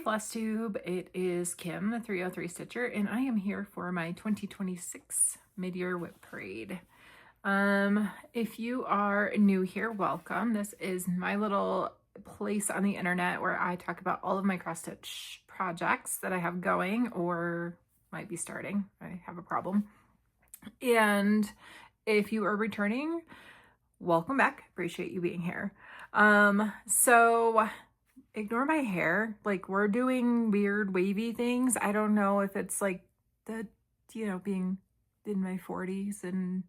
Flosstube, it is Kim, the 303 Stitcher, and I am here for my 2026 Mid-Year Whip Parade. If you are new here, welcome. This is my little place on the internet where I talk about all of my cross-stitch projects that I have going or might be starting. I have a problem. And if you are returning, welcome back. Appreciate you being here. So ignore my hair. Like, we're doing weird wavy things. I don't know if it's like the, being in my 40s and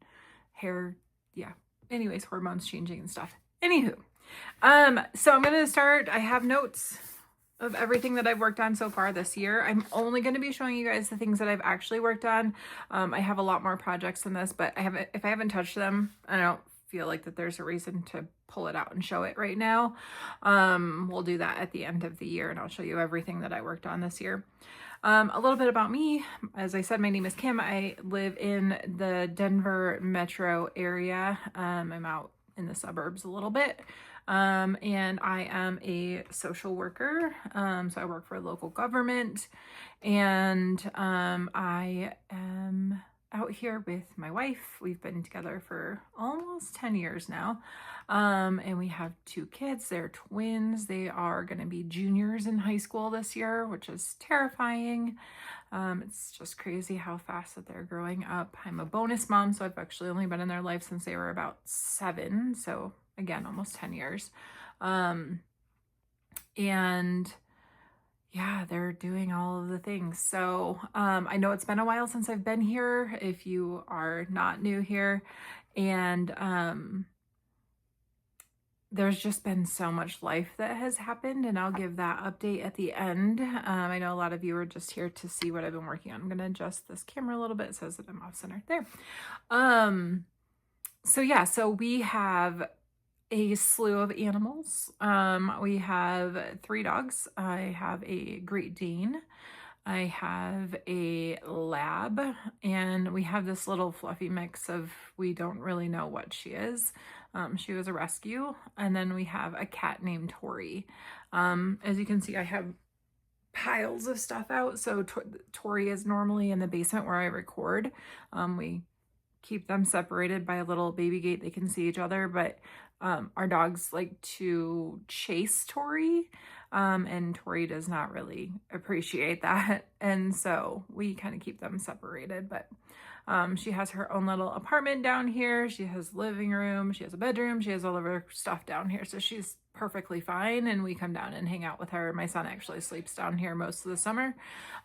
hair. Yeah. Anyways, hormones changing and stuff. Anywho, so I'm going to start. I have notes of everything that I've worked on so far this year. I'm only going to be showing you guys the things that I've actually worked on. I have a lot more projects than this, but if I haven't touched them, I don't feel like that there's a reason to pull it out and show it right now. We'll do that at the end of the year and I'll show you everything that I worked on this year. A little bit about me. As I said, my name is Kim. I live in the Denver metro area. I'm out in the suburbs a little bit. And I am a social worker. So I work for a local government, and I am out here with my wife. We've been together for almost 10 years now. And we have 2 kids. They're twins. They are going to be juniors in high school this year, which is terrifying. It's just crazy how fast that they're growing up. I'm a bonus mom, so I've actually only been in their life since they were about 7. So again, almost 10 years. And yeah, they're doing all of the things. So I know it's been a while since I've been here, if you are not new here. And there's just been so much life that has happened, and I'll give that update at the end. I know a lot of you are just here to see what I've been working on. I'm going to adjust this camera a little bit. It says that I'm off center there. So yeah, so we have a slew of animals. We have 3 dogs. I have a Great Dane. I have a lab, and we have this little fluffy mix of, we don't really know what she is. She was a rescue. And then we have a cat named Tori. As you can see, I have piles of stuff out. So Tori is normally in the basement where I record. We keep them separated by a little baby gate. They can see each other, but our dogs like to chase Tori, and Tori does not really appreciate that. And so we kind of keep them separated, but she has her own little apartment down here. She has a living room, she has a bedroom, she has all of her stuff down here. So she's perfectly fine, and we come down and hang out with her. My son actually sleeps down here most of the summer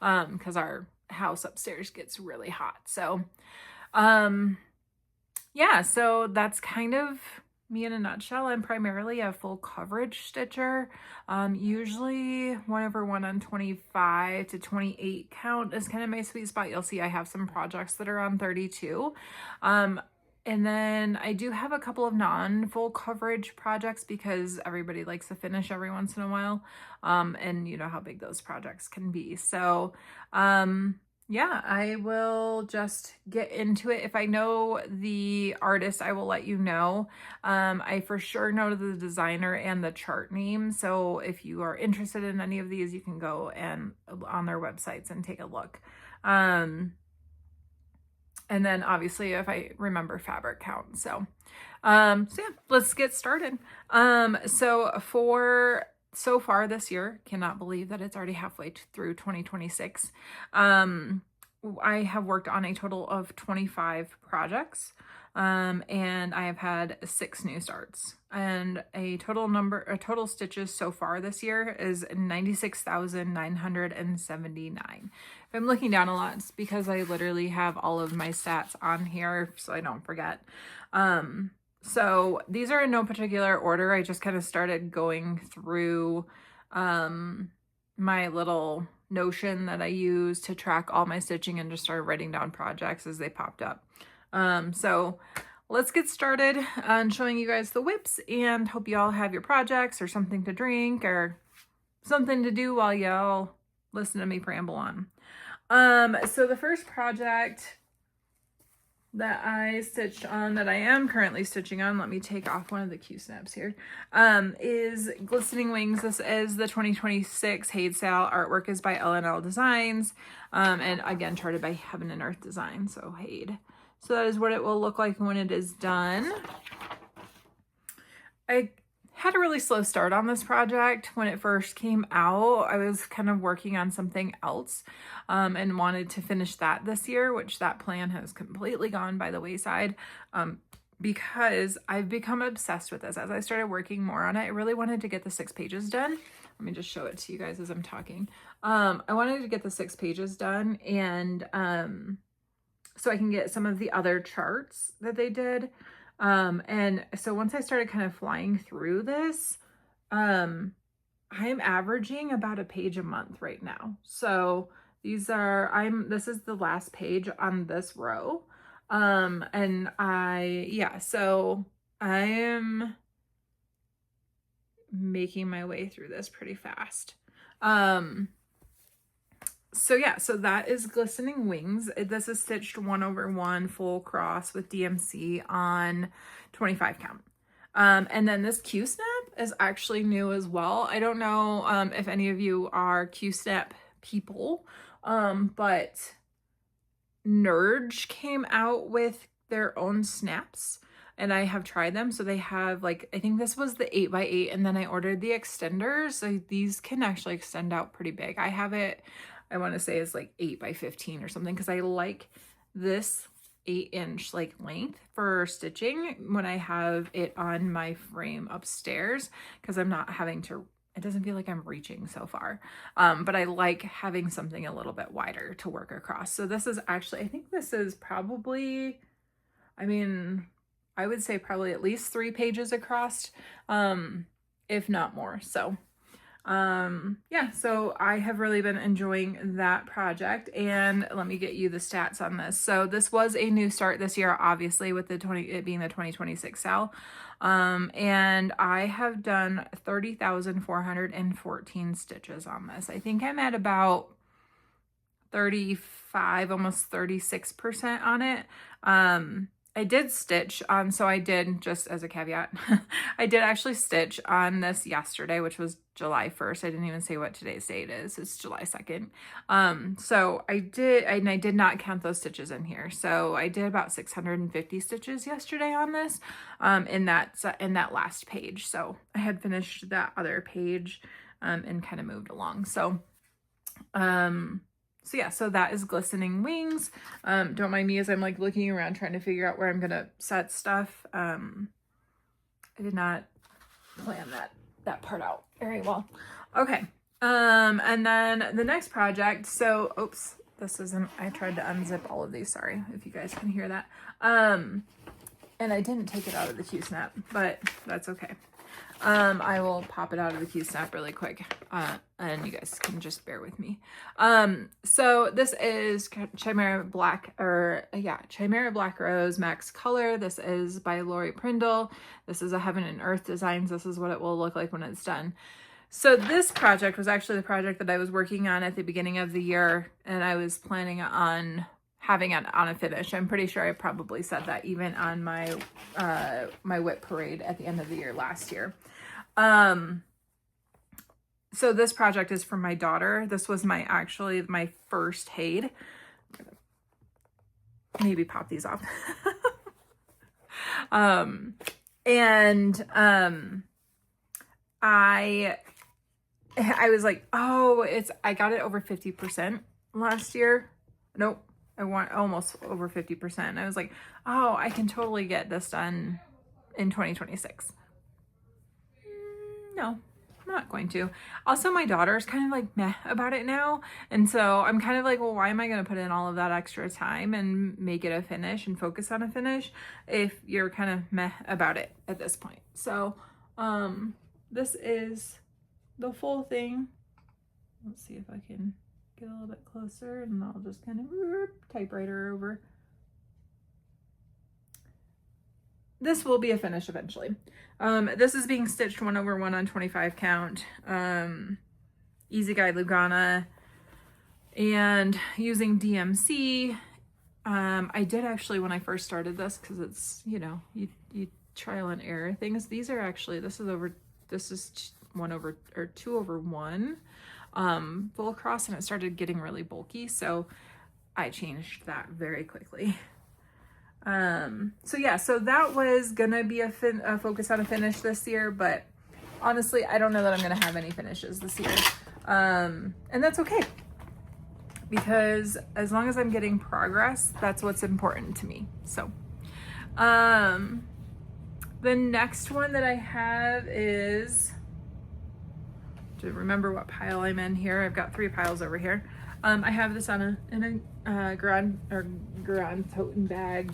because our house upstairs gets really hot. So yeah, so that's kind of me in a nutshell. I'm primarily a full coverage stitcher. Usually 1/1 on 25 to 28 count is kind of my sweet spot. You'll see I have some projects that are on 32. And then I do have a couple of non-full coverage projects because everybody likes to finish every once in a while. And you know how big those projects can be. So, yeah, I will just get into it. If I know the artist, I will let you know. I for sure know the designer and the chart name. So if you are interested in any of these, you can go and on their websites and take a look. And then obviously if I remember fabric count. So yeah, let's get started. So far this year, cannot believe that it's already halfway through 2026. I have worked on a total of 25 projects, and I have had 6 new starts, and a total stitches so far this year is 96,979. If I'm looking down a lot, it's because I literally have all of my stats on here so I don't forget. So these are in no particular order. I just kind of started going through my little Notion that I use to track all my stitching and just started writing down projects as they popped up. So let's get started on showing you guys the whips, and hope you all have your projects or something to drink or something to do while y'all listen to me ramble on. So the first project that I stitched on, that I am currently stitching on, let me take off one of the Q-snaps here, is Glistening Wings. This is the 2026 Hayed Sale. Artwork is by L&L Designs, and again, charted by Heaven and Earth Design, so Hayed. So that is what it will look like when it is done. I had a really slow start on this project. When it first came out, I was kind of working on something else and wanted to finish that this year, which that plan has completely gone by the wayside because I've become obsessed with this. As I started working more on it, I really wanted to get the 6 pages done. Let me just show it to you guys as I'm talking. I wanted to get the 6 pages done, and so I can get some of the other charts that they did. And so once I started kind of flying through this, I'm averaging about a page a month right now. So this is the last page on this row. And so I am making my way through this pretty fast. So that is Glistening Wings. This is stitched 1/1 full cross with DMC on 25 count. And then this Q-snap is actually new as well. I don't know if any of you are Q-snap people, but Nerge came out with their own snaps, and I have tried them. So they have, like, I think this was the 8x8, and then I ordered the extenders. So these can actually extend out pretty big. I have it, I want to say is like 8x15 or something, because I like this 8-inch like length for stitching when I have it on my frame upstairs, because I'm not having to, it doesn't feel like I'm reaching so far. But I like having something a little bit wider to work across. So this is actually, I think this is probably, I mean, I would say probably at least 3 pages across, if not more. So so I have really been enjoying that project, and let me get you the stats on this. So this was a new start this year, obviously, with it being the 2026 sale. And I have done 30,414 stitches on this. I think I'm at about 35, almost 36% on it. I did stitch on, so I did, just as a caveat, I did actually stitch on this yesterday, which was July 1st. I didn't even say what today's date is. It's July 2nd. So I did, and I did not count those stitches in here. So I did about 650 stitches yesterday on this, in that last page. So I had finished that other page, and kind of moved along. So so that is Glistening Wings. Don't mind me as I'm like looking around trying to figure out where I'm gonna set stuff. I did not plan that part out very well. Okay. And then the next project, so oops, this isn't, I tried to unzip all of these, sorry if you guys can hear that. And I didn't take it out of the Q-snap, but that's okay. I will pop it out of the Q-snap really quick, and you guys can just bear with me. So this is Chimera Black Rose Max Color. This is by Lori Prindle. This is a Heaven and Earth Designs. This is what it will look like when it's done. So this project was actually the project that I was working on at the beginning of the year, and I was planning on having it on a finish. I'm pretty sure I probably said that even on my my whip parade at the end of the year last year. So this project is for my daughter. This was actually my first Hayed. Maybe pop these off. I was like, oh, I got it over 50% last year. Nope. I want almost over 50%. I was like, oh, I can totally get this done in 2026. No, I'm not going to. Also, my daughter's kind of like meh about it now. And so I'm kind of like, well, why am I going to put in all of that extra time and make it a finish and focus on a finish if you're kind of meh about it at this point? So this is the full thing. Let's see if I can get a little bit closer, and I'll just kind of typewriter over. This will be a finish eventually. This is being stitched 1/1 on 25 count, Easy Guide Lugana, and using DMC I did actually, when I first started this, because it's, you know, you trial and error things. These are actually, this is 2/1 full cross, and it started getting really bulky, so I changed that very quickly. So yeah, so that was gonna be a focus on a finish this year, but honestly, I don't know that I'm gonna have any finishes this year. And that's okay, because as long as I'm getting progress, that's what's important to me. So, the next one that I have is, to remember what pile I'm in here. I've got 3 piles over here. I have this in a Grand toten bag.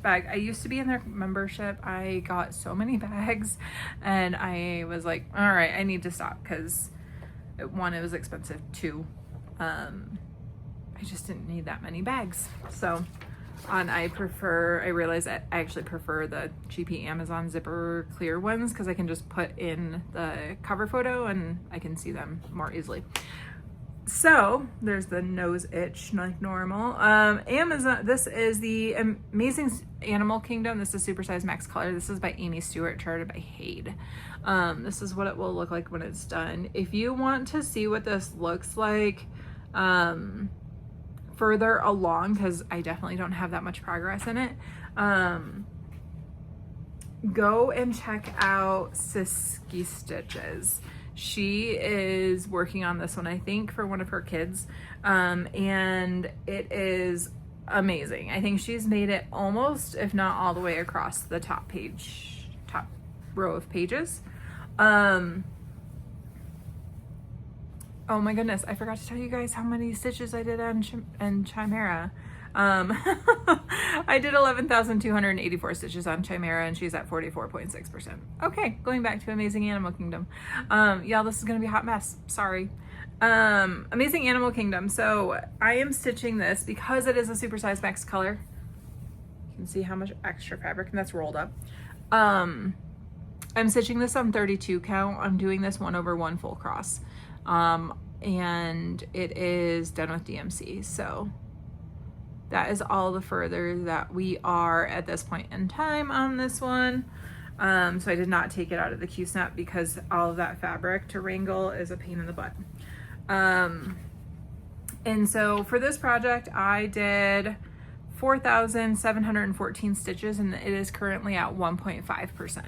I used to be in their membership. I got so many bags, and I was like, all right, I need to stop, because 1, it was expensive. 2, I just didn't need that many bags. So, and I realized I actually prefer the cheapy Amazon zipper clear ones, because I can just put in the cover photo and I can see them more easily. So there's the nose itch like normal. Amazon, this is the Amazing Animal Kingdom. This is Supersize Max Color. This is by Amy Stewart, charted by Hade. This is what it will look like when it's done. If you want to see what this looks like further along, because I definitely don't have that much progress in it, go and check out Siski Stitches. She is working on this one, I think, for one of her kids, and it is amazing. I think she's made it almost, if not all the way across the top row of pages. Oh my goodness, I forgot to tell you guys how many stitches I did on Chimera. I did 11,284 stitches on Chimera, and she's at 44.6%. Okay, going back to Amazing Animal Kingdom. Y'all, this is gonna be a hot mess. Sorry. Amazing Animal Kingdom. So I am stitching this because it is a Supersize Max Color. You can see how much extra fabric, and that's rolled up. I'm stitching this on 32 count. I'm doing this 1/1 full cross. And it is done with DMC. So that is all the further that we are at this point in time on this one. So I did not take it out of the Q-snap, because all of that fabric to wrangle is a pain in the butt. And so for this project, I did 4,714 stitches, and it is currently at 1.5%.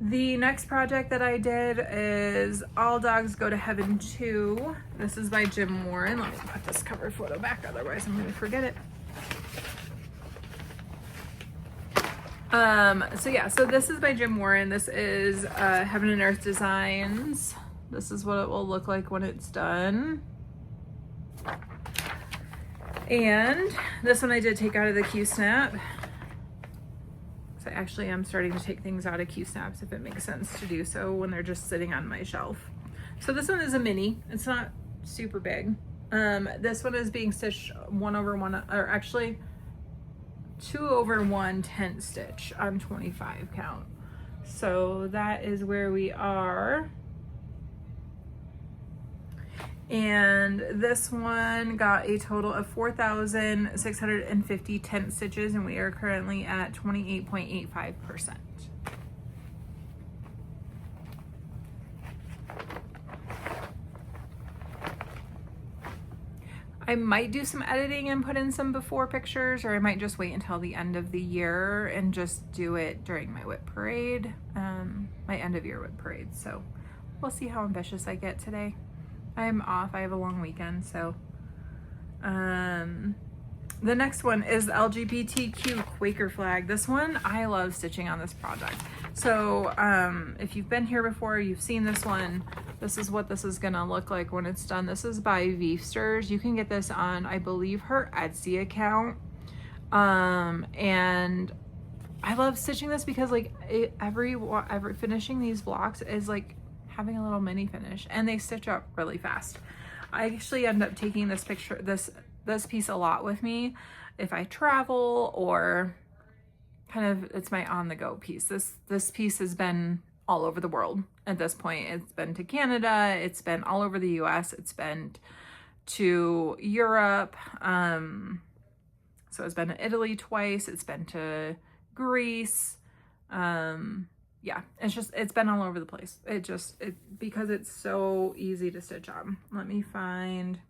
The next project that I did is All Dogs Go to Heaven 2. This is by Jim Warren. Let me put this cover photo back, otherwise I'm gonna forget it. So this is by Jim Warren. This is Heaven and Earth Designs. This is what it will look like when it's done. And this one I did take out of the Q-snap. So I actually am starting to take things out of Q-snaps, if it makes sense to do so when they're just sitting on my shelf. So this one is a mini. It's not super big. This one is being stitched 1/1, or actually 2/1 tent stitch on 25 count. So that is where we are. And this one got a total of 4,650 tent stitches, and we are currently at 28.85%. I might do some editing and put in some before pictures, or I might just wait until the end of the year and just do it during my whip parade, my end of year whip parade. So we'll see how ambitious I get today. I'm off. I have a long weekend, so. The next one is the LGBTQ Quaker flag. This one, I love stitching on this project. So if you've been here before, you've seen this one. This is what this is gonna look like when it's done. This is by Veefsters. You can get this on, I believe, her Etsy account. And I love stitching this because like every finishing these blocks is like having a little mini finish, and they stitch up really fast. I actually end up taking this piece a lot with me if I travel, or kind of, it's my on the go piece. This piece has been all over the world at this point. It's been to Canada, it's been all over the US, it's been to Europe. So it's been to Italy twice, it's been to Greece. Yeah, it's been all over the place. Because it's so easy to stitch on. Let me find,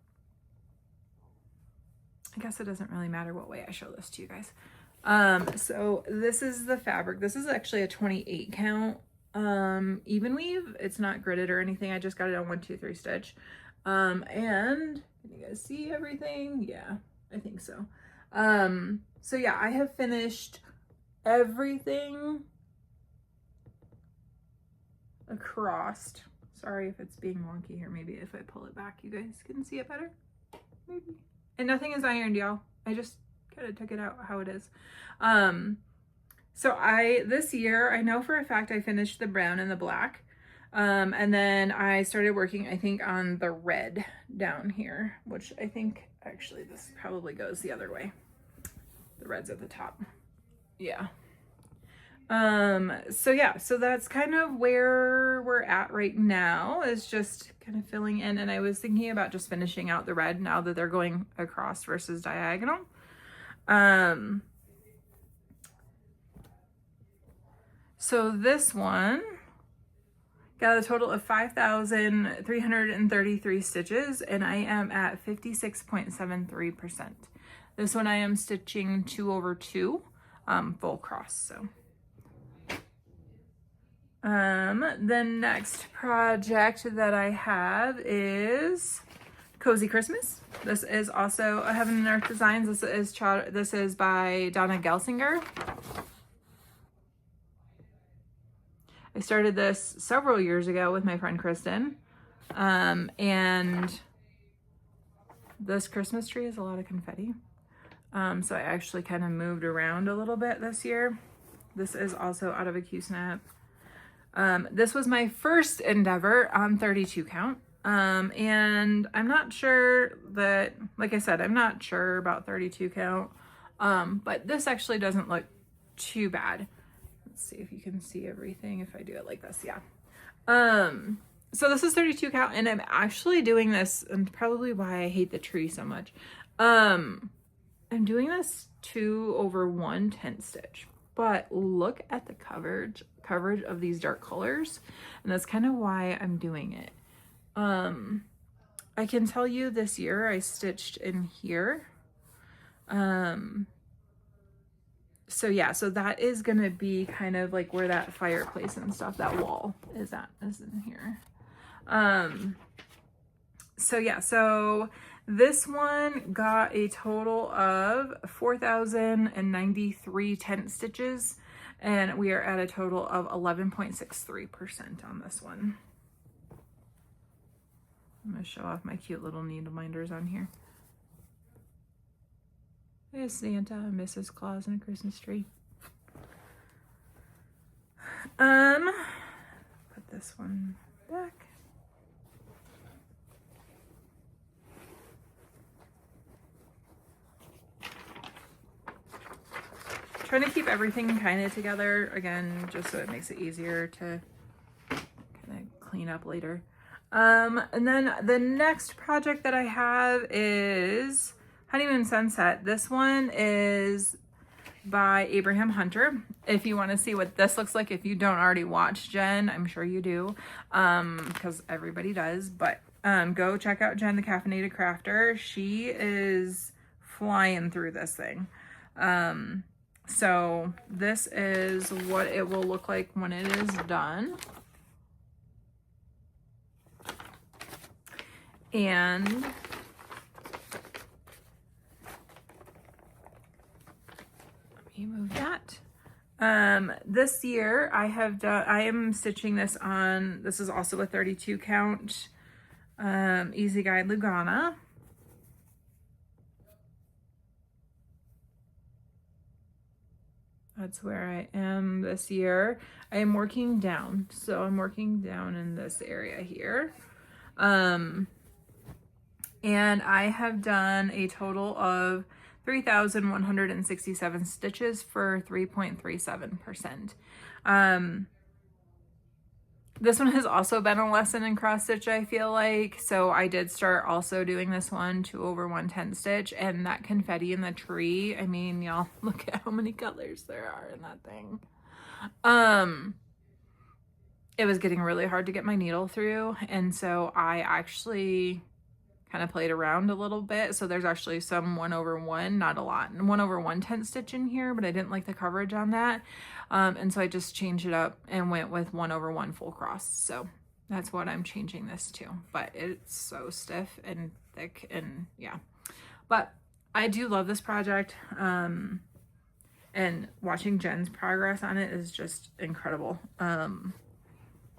I guess it doesn't really matter what way I show this to you guys. So this is the fabric. This is actually a 28 count, even weave. It's not gridded or anything. I just got it on 1, 2, 3 stitch. And can you guys see everything? Yeah, I think so. So yeah, I have finished everything across. Sorry if it's being wonky here. Maybe if I pull it back, you guys can see it better. Maybe. And nothing is ironed, y'all. I just kind of took it out how it is. So this year, I know for a fact I finished the brown and the black. And then I started working, I think, on the red down here, which I think actually this probably goes the other way. The red's at the top. Yeah. So yeah, so that's kind of where we're at right now, is just kind of filling in. And I was thinking about just finishing out the red now that they're going across versus diagonal. So this one got a total of 5,333 stitches, and I am at 56.73%. This one I am stitching 2/2, full cross, so. The next project that I have is Cozy Christmas. This is also a Heaven and Earth Designs. This is by Donna Gelsinger. I started this several years ago with my friend Kristen. And this Christmas tree is a lot of confetti. So I actually kind of moved around a little bit this year. This is also out of a Q-snap. This was my first endeavor on 32 count. And I'm not sure that, like I said, I'm not sure about 32 count. But this actually doesn't look too bad. Let's see if you can see everything if I do it like this. Yeah. So this is 32 count, and I'm actually doing this, and probably why I hate the tree so much. I'm doing this 2/1 tent stitch, but look at the coverage of these dark colors, and that's kind of why I'm doing it. I can tell you this year I stitched in here. So yeah, so that is gonna be kind of like where that fireplace and stuff, that wall is in here. So yeah, so this one got a total of 4,093 tent stitches, and we are at a total of 11.63% on this one. I'm gonna show off my cute little needle minders on here. There's Santa, Mrs. Claus, and a Christmas tree. Put this one back. Trying to keep everything kind of together again, just so it makes it easier to kind of clean up later. And then the next project that I have is Honeymoon Sunset. This one is by Abraham Hunter. If you want to see what this looks like, if you don't already watch Jen, I'm sure you do, because everybody does, but go check out Jen, the Caffeinated Crafter. She is flying through this thing. So this is what it will look like when it is done. And let me move that. This year I am stitching this on, this is also a 32 count, Easy Guide Lugana. That's where I am this year. I am working down, so I'm working down in this area here. And I have done a total of 3,167 stitches for 3.37%. This one has also been a lesson in cross stitch, I feel like. So I did start also doing this one 2 over 110 stitch, and that confetti in the tree. I mean, y'all, look at how many colors there are in that thing. It was getting really hard to get my needle through, and so I actually kind of played around a little bit. So there's actually some 1 over 1, not a lot, 1 over 110 stitch in here, but I didn't like the coverage on that. And so I just changed it up and went with 1 over 1 full cross. So that's what I'm changing this to, but it's so stiff and thick, and yeah, but I do love this project. And watching Jen's progress on it is just incredible.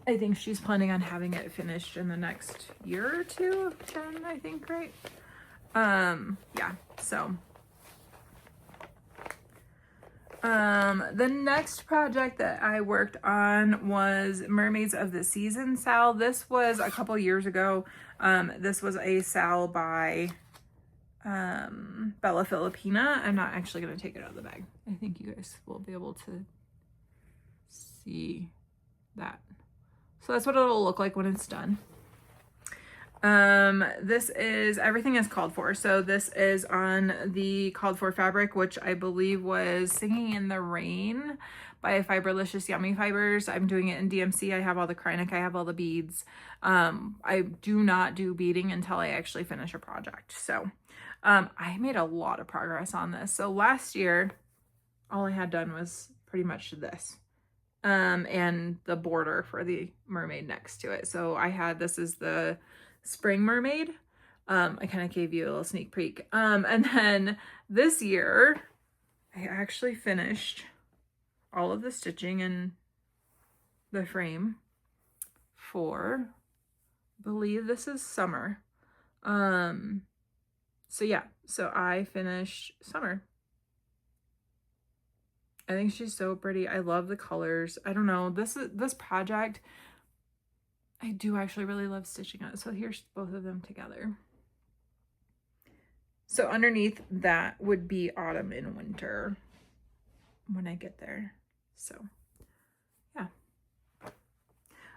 I think she's planning on having it finished in the next year or two, Jen, I think, right? Yeah, so. The next project that I worked on was Mermaids of the Season Sal. This was a couple years ago. This was a Sal by Bella Filipina. I'm not actually going to take it out of the bag. I think you guys will be able to see that. So that's what it'll look like when it's done. This is, everything is called for. So this is on the called for fabric, which I believe was Singing in the Rain by Fiberlicious Yummy Fibers. I'm doing it in DMC. I have all the Krynic, I have all the beads. I do not do beading until I actually finish a project. So, I made a lot of progress on this. So last year, all I had done was pretty much this. And the border for the mermaid next to it. So I had, this is the spring mermaid. I kind of gave you a little sneak peek. And then this year I actually finished all of the stitching in the frame for, I believe this is summer. So yeah, so I finished summer. I think she's so pretty. I love the colors. I don't know. This project, I do actually really love stitching on it. So here's both of them together. So underneath that would be autumn and winter when I get there. So yeah.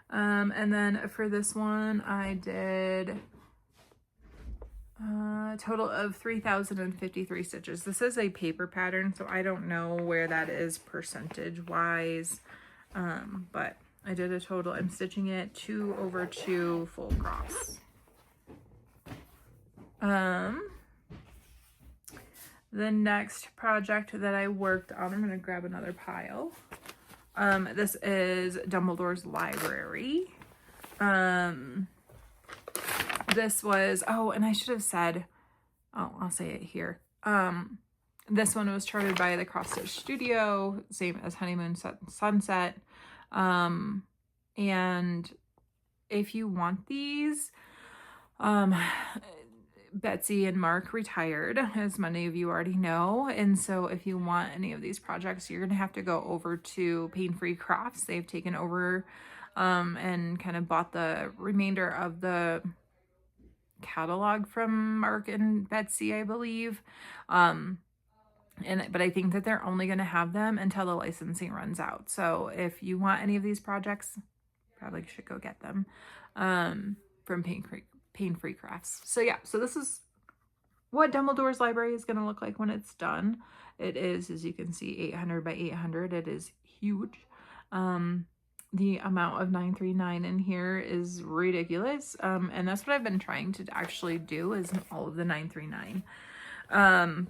And then for this one, I did a total of 3,053 stitches. This is a paper pattern, so I don't know where that is percentage wise, but I did a total. I'm stitching it 2 over 2 full cross. The next project that I worked on, I'm gonna grab another pile. This is Dumbledore's Library. This was, oh, and I should have said, oh, I'll say it here. This one was charted by the Cross Stitch Studio, same as Honeymoon Sunset. And if you want these, Betsy and Mark retired, as many of you already know. And so if you want any of these projects, you're going to have to go over to Pain Free Crafts. They've taken over and kind of bought the remainder of the catalog from Mark and Betsy, I believe. But I think that they're only going to have them until the licensing runs out. So if you want any of these projects, probably should go get them from Pain Free Crafts. So yeah, so this is what Dumbledore's Library is going to look like when it's done. It is, as you can see, 800 by 800. It is huge. The amount of 939 in here is ridiculous. And that's what I've been trying to actually do, is all of the 939.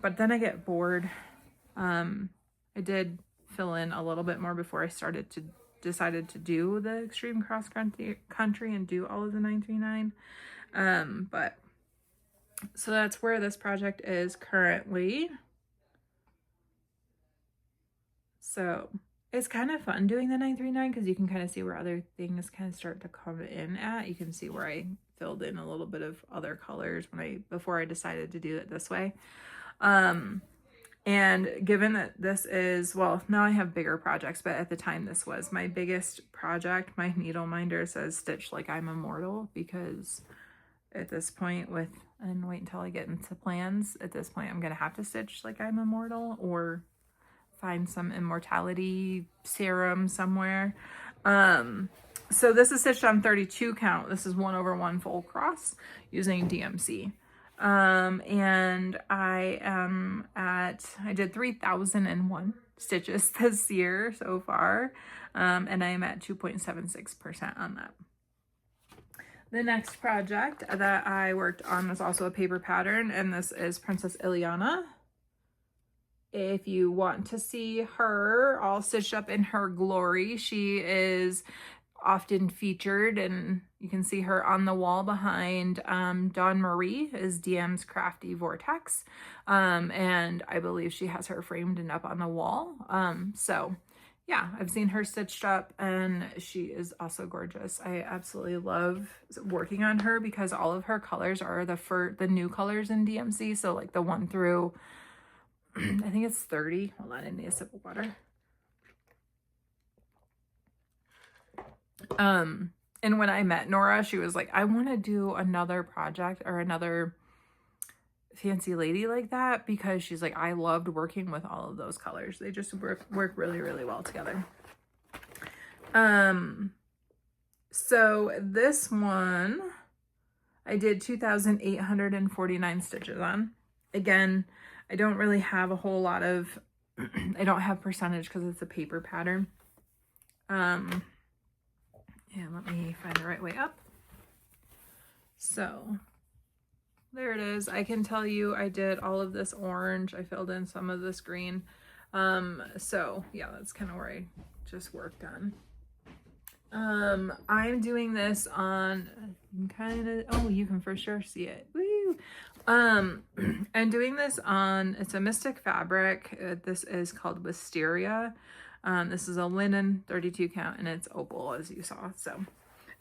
But then I get bored. I did fill in a little bit more before I decided to do the Extreme Cross Country and do all of the 939. But so that's where this project is currently. So it's kind of fun doing the 939 because you can kind of see where other things kind of start to come in at. You can see where I filled in a little bit of other colors before I decided to do it this way. And given that this is, well, now I have bigger projects, but at the time this was my biggest project. My needle minder says stitch like I'm immortal, because at this point and wait until I get into plans, at this point I'm going to have to stitch like I'm immortal or find some immortality serum somewhere. So this is stitched on 32 count. This is 1/1 full cross using DMC. And I did 3,001 stitches this year so far. And I am at 2.76% on that. The next project that I worked on was also a paper pattern, and this is Princess Ileana. If you want to see her all stitched up in her glory, she is often featured, and you can see her on the wall behind Dawn Marie is DM's Crafty Vortex, and I believe she has her framed and up on the wall. So yeah, I've seen her stitched up, and she is also gorgeous. I absolutely love working on her because all of her colors are the new colors in DMC. So like the 1 through, I think it's 30. Hold on, I need a sip of water. And when I met Nora, she was like, I want to do another project or another fancy lady like that, because she's like, I loved working with all of those colors. They just work really, really well together. So this one I did 2,849 stitches on. Again, I don't really have a whole lot of, I don't have percentage because it's a paper pattern. Yeah, let me find the right way up. So there it is. I can tell you I did all of this orange. I filled in some of this green. So yeah, that's kind of where I just worked on. I'm doing this on you can for sure see it. Woo! I'm doing this on, it's a Mystic fabric. This is called Wisteria. This is a linen 32 count, and it's opal, as you saw. So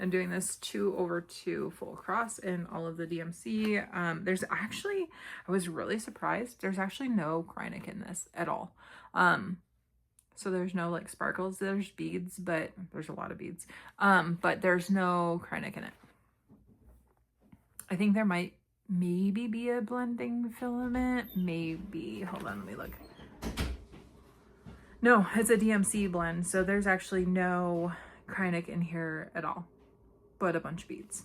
I'm doing this 2/2 full cross in all of the DMC. There's actually, I was really surprised, there's actually no Kreinik in this at all. So there's no like sparkles, there's beads, but there's a lot of beads. But there's no Kreinik in it. I think there might maybe be a blending filament, maybe. Hold on, let me look. No, it's a DMC blend, so there's actually no Kreinik in here at all, but a bunch of beads.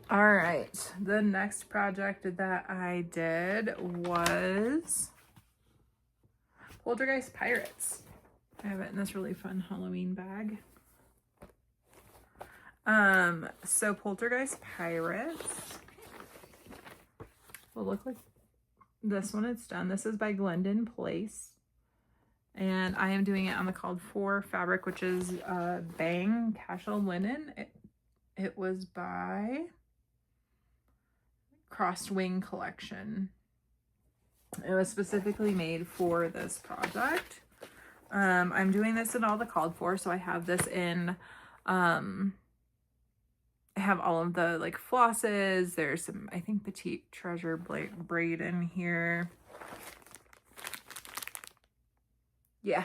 All right, the next project that I did was Poltergeist Pirates. I have it in this really fun Halloween bag. So Poltergeist Pirates will look like this when it's done. This is by Glendon Place, and I am doing it on the called for fabric, which is Bang Casual Linen. It was by Crossed Wing Collection. It was specifically made for this project. I'm doing this in all the called for, so I have this in I have all of the like flosses. There's some, I think, petite treasure braid in here. Yeah.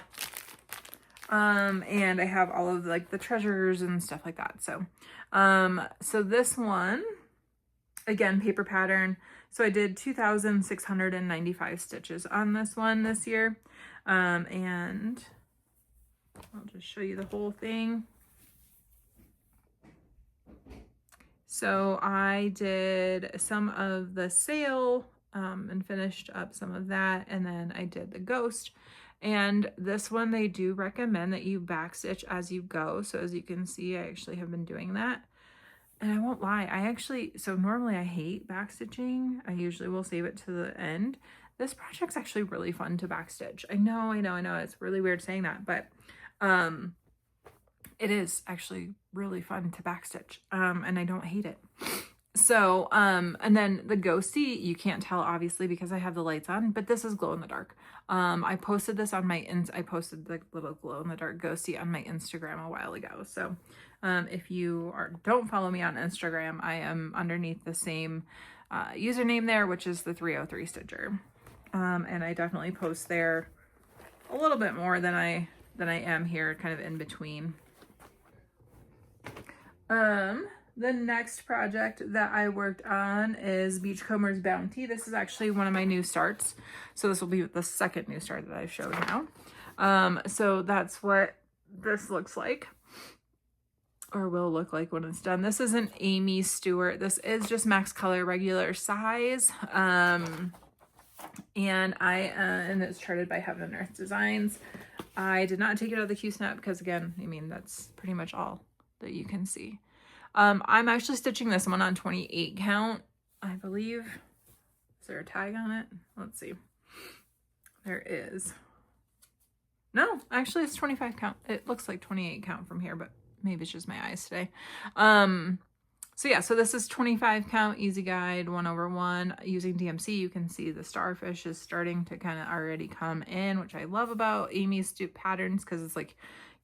And I have all of like the treasures and stuff like that. So, so this one, again, paper pattern. So I did 2,695 stitches on this one this year. And I'll just show you the whole thing. So I did some of the sail and finished up some of that, and then I did the ghost. And this one, they do recommend that you backstitch as you go. So as you can see, I actually have been doing that. And I won't lie, so normally I hate backstitching. I usually will save it to the end. This project's actually really fun to backstitch. I know. It's really weird saying that, but it is actually really fun to backstitch, and I don't hate it. So, and then the ghosty, you can't tell obviously because I have the lights on, but this is glow in the dark. I posted this on I posted the little glow in the dark ghosty on my Instagram a while ago. So, if you don't follow me on Instagram, I am underneath the same username there, which is the 303 Stitcher. And I definitely post there a little bit more than I am here, kind of in between. The next project that I worked on is Beachcomber's Bounty. This is actually one of my new starts. So this will be the second new start that I've showed now. So that's what this looks like, or will look like when it's done. This is an Amy Stewart. This is just max color regular size. And it's charted by Heaven and Earth Designs. I did not take it out of the Q-snap because, again, I mean, that's pretty much all that you can see. I'm actually stitching this one on 28 count, I believe. Is there a tag on it? Let's see. There is. No, actually it's 25 count. It looks like 28 count from here, but maybe it's just my eyes today. So yeah, so this is 25 count, easy guide, 1/1. Using DMC, you can see the starfish is starting to kind of already come in, which I love about Amy's patterns, because it's like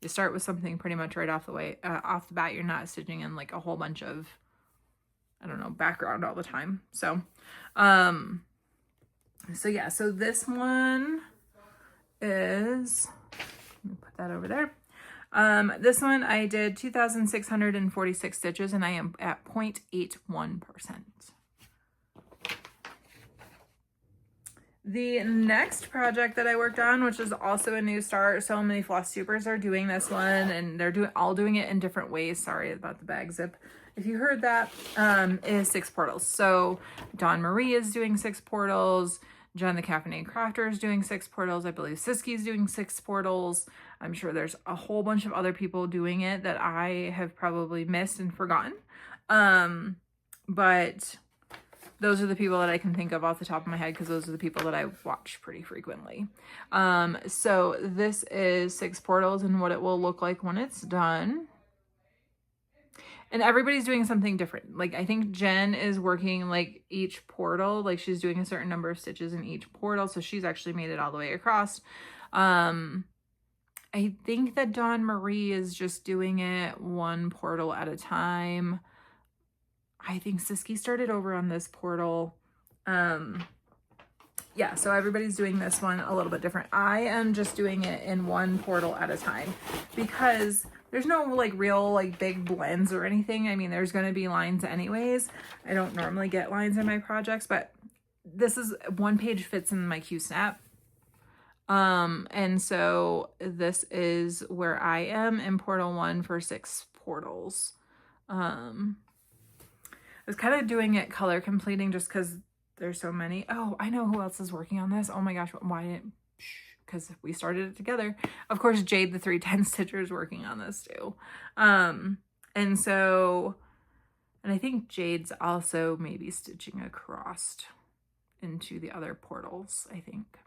you start with something pretty much right off the bat. You're not stitching in like a whole bunch of, I don't know, background all the time. So, so yeah, so this one is, let me put that over there. This one I did 2,646 stitches and I am at 0.81%. The next project that I worked on, which is also a new start, so many Flosstubers are doing this one, and they're all doing it in different ways. Sorry about the bag zip. If you heard that, is 6 portals. So Dawn Marie is doing 6 portals. Jen the Caffeinated Crafter is doing 6 portals. I believe Siski's doing 6 portals. I'm sure there's a whole bunch of other people doing it that I have probably missed and forgotten. But those are the people that I can think of off the top of my head, because those are the people that I watch pretty frequently. So this is 6 portals and what it will look like when it's done. And everybody's doing something different. Like, I think Jen is working like each portal, like she's doing a certain number of stitches in each portal. So she's actually made it all the way across. I think that Dawn Marie is just doing it 1 portal at a time. I think Siski started over on this portal. Yeah, so everybody's doing this one a little bit different. I am just doing it in 1 portal at a time, because there's no like real like big blends or anything. I mean, there's going to be lines anyways. I don't normally get lines in my projects, but this is 1 page fits in my Q-snap. And so this is where I am in portal 1 for 6 portals. I was kind of doing it color completing just because there's so many. Oh, I know who else is working on this. Oh my gosh, why didn't, because we started it together. Of course, Jade the 310 Stitcher is working on this too. And so, and I think Jade's also maybe stitching across into the other portals, I think.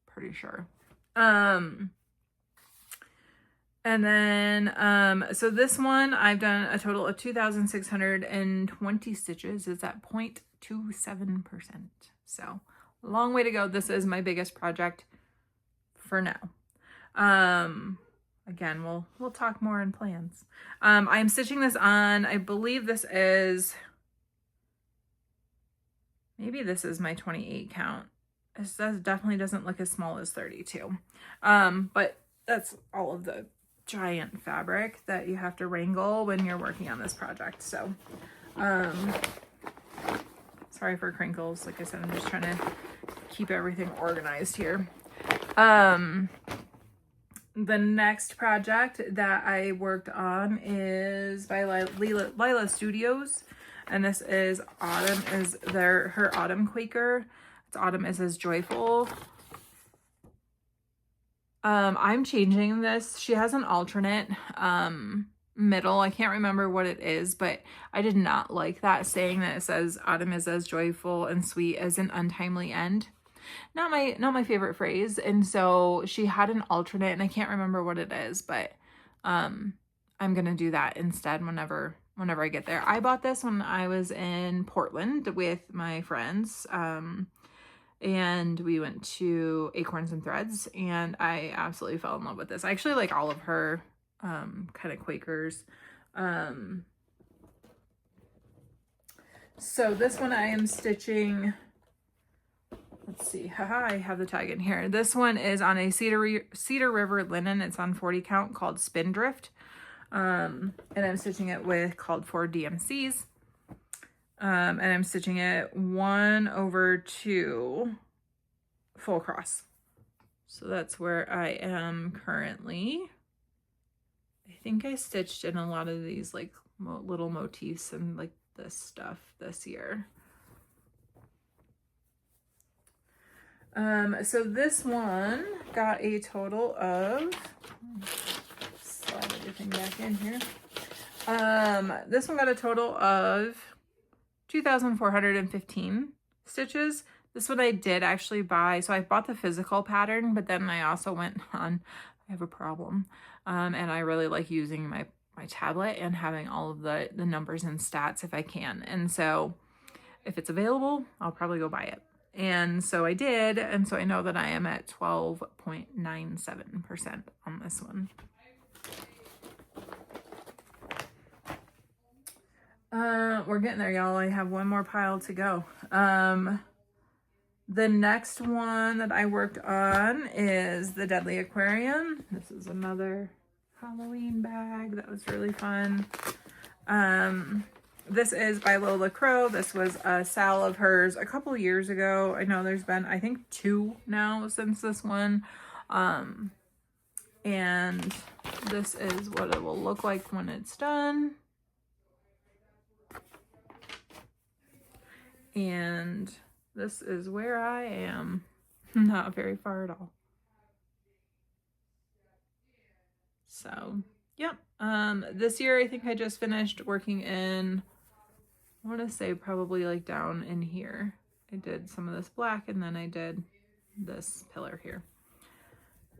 Pretty sure. And then, so this one, I've done a total of 2,620 stitches. It's at 0.27%. So long way to go. This is my biggest project for now. Again, we'll talk more in plans. I'm stitching this on, I believe this is, maybe this is my 28 count. This definitely doesn't look as small as 32. But that's all of the giant fabric that you have to wrangle when you're working on this project. So, sorry for crinkles. Like I said, I'm just trying to keep everything organized here. The next project that I worked on is by Lila Studios. And this is Autumn is her Autumn Quaker. Autumn is as joyful. I'm changing this. She has an alternate middle. I can't remember what it is, but I did not like that saying that it says Autumn is as joyful and sweet as an untimely end. Not my favorite phrase. And so she had an alternate, and I can't remember what it is, but I'm gonna do that instead whenever I get there. I bought this when I was in Portland with my friends. And we went to Acorns and Threads, and I absolutely fell in love with this. I actually like all of her kind of Quakers. So this one I am stitching, let's see, haha, I have the tag in here. This one is on a Cedar River linen. It's on 40 count, called Spindrift. And I'm stitching it with called for DMCs. And I'm stitching it 1/2 full cross. So that's where I am currently. I think I stitched in a lot of these like little motifs and like this stuff this year. So this one got a total of, slide everything back in here. This one got a total of 2,415 stitches. This one I did actually buy. So I bought the physical pattern, but then I also went on, I have a problem. And I really like using my tablet and having all of the numbers and stats if I can. And so if it's available, I'll probably go buy it. And so I did. And so I know that I am at 12.97% on this one. We're getting there, y'all. I have one more pile to go. The next one that I worked on is the Deadly Aquarium. This is another Halloween bag that was really fun. This is by Lola Crow. This was a sale of hers a couple years ago. I know there's been, I think, 2 now since this one. And this is what it will look like when it's done. And this is where I am. Not very far at all. So, yep. This year I think I just finished working in, I want to say probably like down in here. I did some of this black and then I did this pillar here.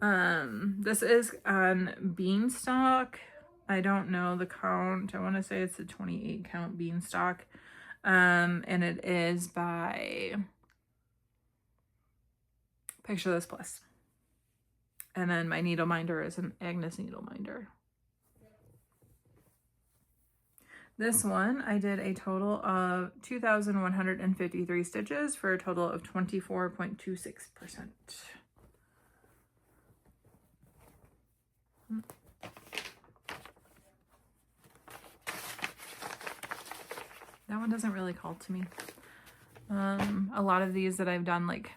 This is on Beanstalk. I don't know the count. I want to say it's a 28 count Beanstalk. And it is by Picture This Plus. And then my needle minder is an Agnes needle minder. This one, I did a total of 2,153 stitches for a total of 24.26%. That one doesn't really call to me. A lot of these that I've done like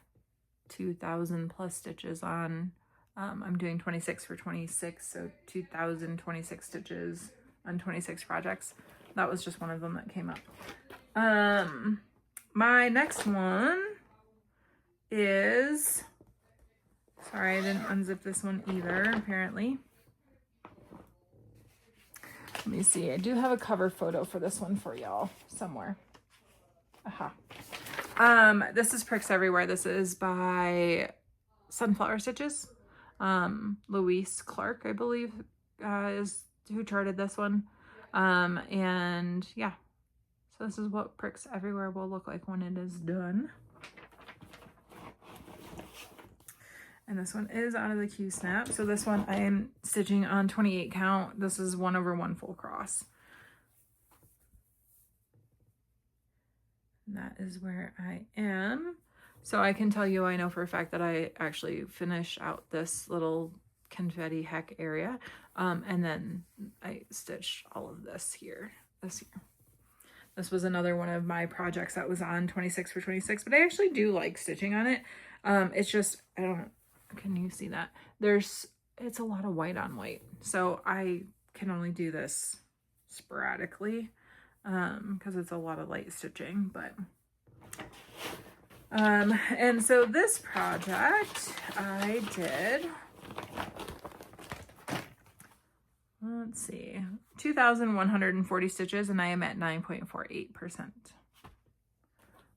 2,000 plus stitches on, I'm doing 26 for 26, so 2,026 stitches on 26 projects. That was just one of them that came up. My next one is, sorry, I didn't unzip this one either, apparently. Let me see. I do have a cover photo for this one for y'all somewhere. Aha. This is Pricks Everywhere. This is by Sunflower Stitches. Louise Clark, I believe, is who charted this one. And yeah, so this is what Pricks Everywhere will look like when it is done. And this one is out of the Q Snap. So this one I am stitching on 28 count. This is 1/1 full cross. And that is where I am. So I can tell you, I know for a fact that I actually finished out this little confetti heck area. And then I stitched all of this here this year. This was another one of my projects that was on 26 for 26, but I actually do like stitching on it. It's just, I don't, can you see that? It's a lot of white on white. So I can only do this sporadically, because it's a lot of light stitching, but, and so this project I did, let's see, 2,140 stitches, and I am at 9.48%.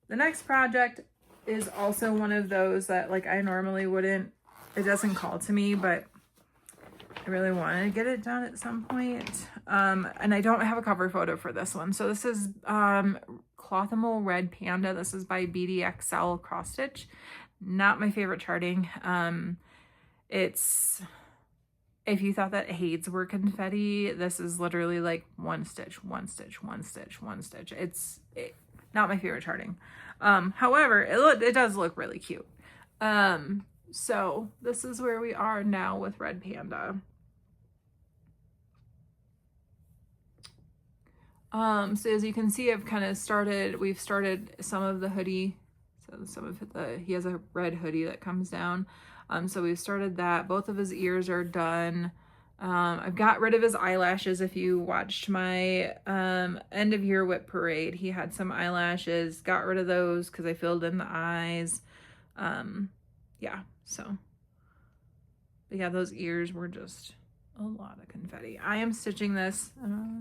The next project is also one of those that like I normally wouldn't, it doesn't call to me, but I really wanted to get it done at some point. And I don't have a cover photo for this one. So this is Clothimal Red Panda. This is by BDXL Cross Stitch. Not my favorite charting. It's, if you thought that Hades were confetti, this is literally like one stitch, one stitch, one stitch, one stitch. It's not my favorite charting. However, it does look really cute. So this is where we are now with Red Panda. So as you can see, we've started some of the hoodie. So some of he has a red hoodie that comes down. So we've started that. Both of his ears are done. I've got rid of his eyelashes. If you watched my end of year whip parade, he had some eyelashes, got rid of those because I filled in the eyes. Yeah, so. But yeah, those ears were just a lot of confetti. I am stitching this.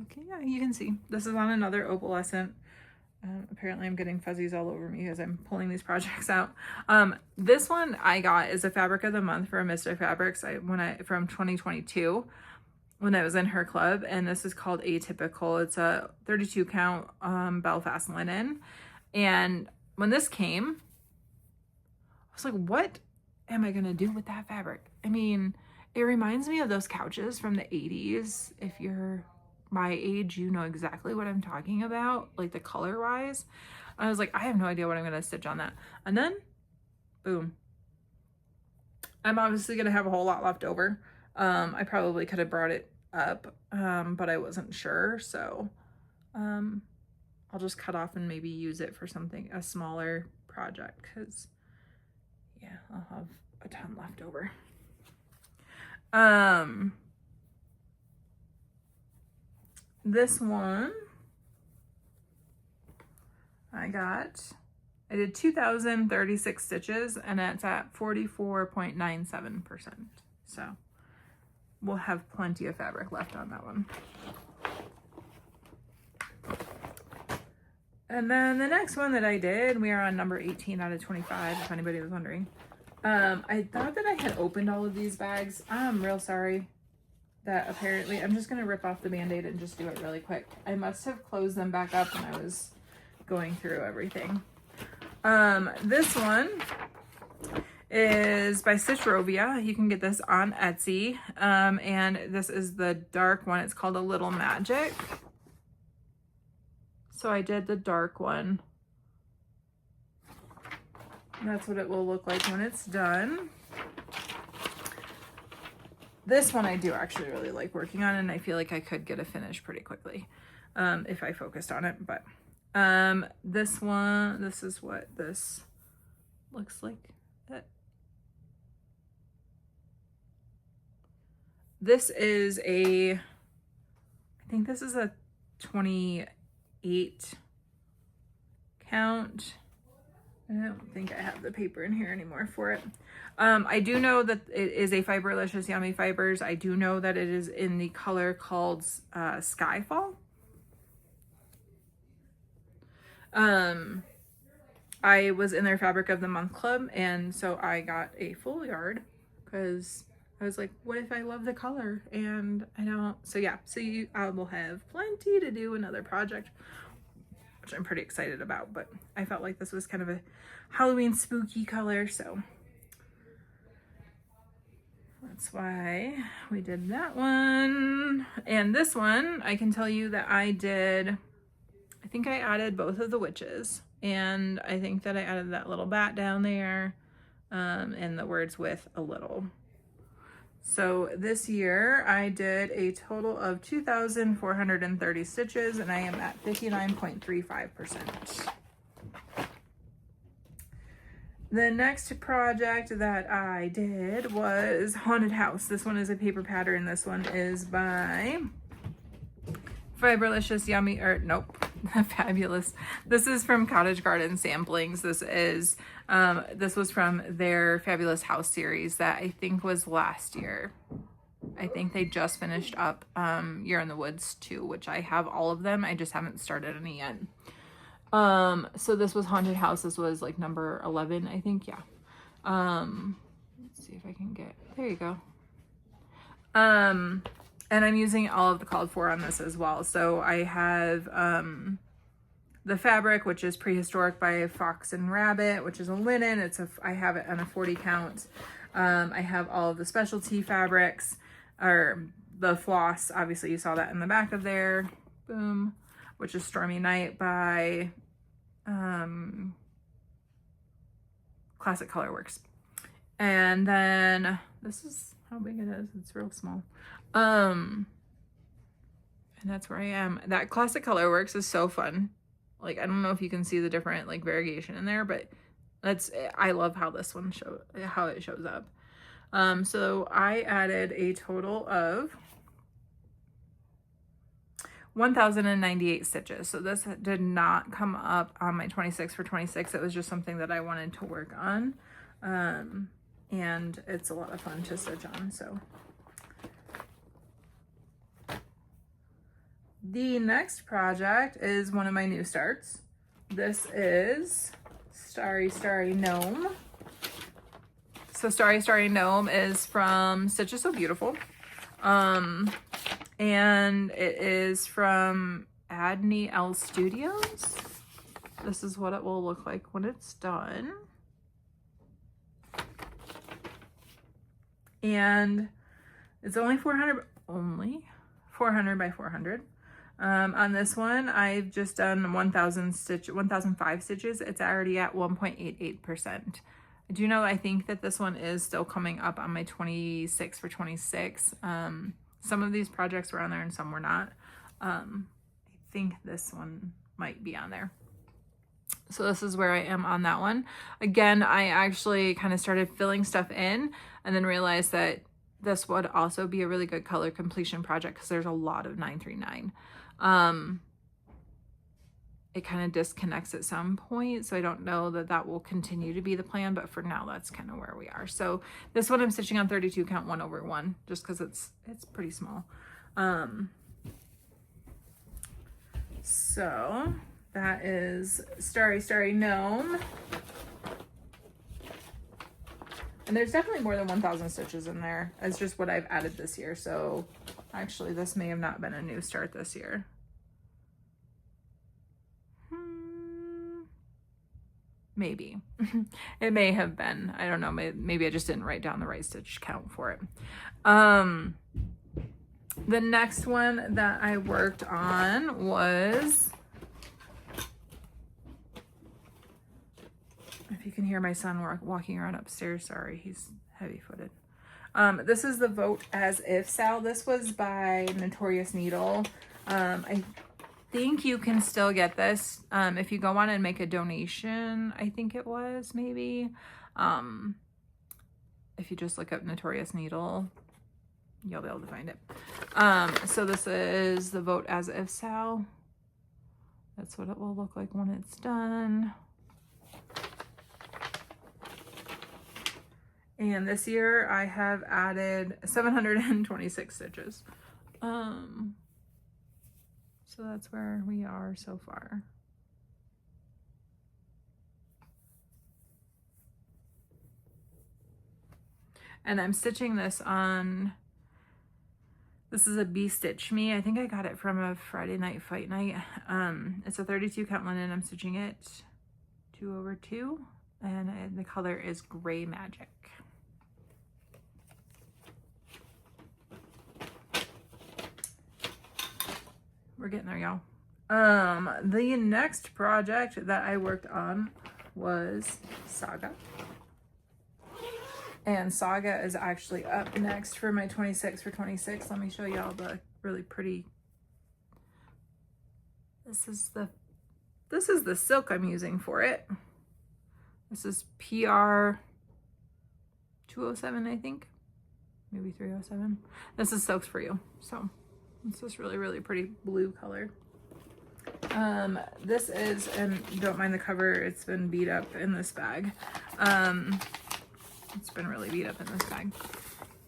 Okay, yeah, you can see. This is on another opalescent. Apparently I'm getting fuzzies all over me as I'm pulling these projects out. This one I got is a fabric of the month for Mister Fabrics from 2022 when I was in her club, and this is called Atypical. It's a 32 count Belfast linen. And when this came, I was like, what am I gonna do with that fabric? I mean, it reminds me of those couches from the 80s. If you're my age, you know exactly what I'm talking about, like the color wise. I was like, I have no idea what I'm gonna stitch on that. And then, boom. I'm obviously gonna have a whole lot left over. I probably could have brought it up, but I wasn't sure. So I'll just cut off and maybe use it for something, a smaller project, because yeah, I'll have a ton left over. This one I did 2,036 stitches, and it's at 44.97%. So we'll have plenty of fabric left on that one. And then the next one that I did, we are on number 18 out of 25, if anybody was wondering. I thought that I had opened all of these bags. I'm real sorry that apparently, I'm just going to rip off the Band-Aid and just do it really quick. I must have closed them back up when I was going through everything. This one is by Stitchrovia. You can get this on Etsy. And this is the dark one. It's called A Little Magic. So I did the dark one. That's what it will look like when it's done. This one I do actually really like working on, and I feel like I could get a finish pretty quickly if I focused on it. But this one, this is what this looks like. This is I think this is a 28 count. I don't think I have the paper in here anymore for it. I do know that it is a Fiberlicious Yummy Fibers. I do know that it is in the color called Skyfall. I was in their Fabric of the Month club, and so I got a full yard because I was like, what if I love the color and I don't? So yeah, so I will have plenty to do another project, which I'm pretty excited about, but I felt like this was kind of a Halloween spooky color, so that's why we did that one. And this one, I can tell you that I think I added both of the witches, and I think that I added that little bat down there, and the words with a little. So this year I did a total of 2,430 stitches, and I am at 59.35%. The next project that I did was Haunted House. This one is a paper pattern. This one is by Fiberlicious Yummy, or nope, Fabulous. This is from Cottage Garden Samplings. This was from their Fabulous House series that I think was last year. I think they just finished up Year in the Woods 2, which I have all of them. I just haven't started any yet. So this was Haunted House. This was like number 11, I think. Yeah. Let's see if I can get, there you go. And I'm using all of the called for on this as well. So I have, the fabric, which is Prehistoric by Fox and Rabbit, which is a linen. I have it on a 40 count. I have all of the specialty fabrics, or the floss. Obviously you saw that in the back of there. Boom. Which is Stormy Night by Classic Colorworks. And then this is how big it is. It's real small. And that's where I am. That Classic Colorworks is so fun. Like, I don't know if you can see the different like variegation in there, but I love how this one how it shows up. So I added a total of 1,098 stitches. So this did not come up on my 26 for 26. It was just something that I wanted to work on. And it's a lot of fun to stitch on, so. The next project is one of my new starts. This is Starry Starry Gnome. So Starry Starry Gnome is from Stitches So Beautiful. And it is from Adney L Studios. This is what it will look like when it's done. And it's only 400 by 400. On this one, I've just done 1,005 stitches. It's already at 1.88%. I do know, I think that this one is still coming up on my 26 for 26. Some of these projects were on there and some were not. I think this one might be on there. So this is where I am on that one. Again, I actually kind of started filling stuff in and then realized that this would also be a really good color completion project because there's a lot of 939. It kind of disconnects at some point, so I don't know that that will continue to be the plan, but for now that's kind of where we are. So this one I'm stitching on 32 count 1/1 just because it's pretty small. So that is Starry Starry Gnome. And there's definitely more than 1,000 stitches in there. It's just what I've added this year. So actually this may have not been a new start this year. Maybe. It may have been. I don't know. Maybe I just didn't write down the right stitch count for it. The next one that I worked on was, if you can hear my son walking around upstairs, sorry, he's heavy-footed. This is the Vote As If Sal. This was by Notorious Needle. I think you can still get this if you go on and make a donation. I think it was maybe if you just look up Notorious Needle, you'll be able to find it. So this is the Vote As If Sal. That's what it will look like when it's done. And this year I have added 726 stitches. So that's where we are so far. And I'm stitching this on, this is a Be Stitch Me. I think I got it from a Friday night fight night. It's a 32 count linen. I'm stitching it 2/2, and the color is Gray Magic. We're getting there, y'all. The next project that I worked on was Saga. And Saga is actually up next for my 26 for 26. Let me show y'all the really pretty. This is the silk I'm using for it. This is PR 207, I think. Maybe 307. This is Silks For You. So it's this really, really pretty blue color. This is, and don't mind the cover, it's been beat up in this bag. It's been really beat up in this bag.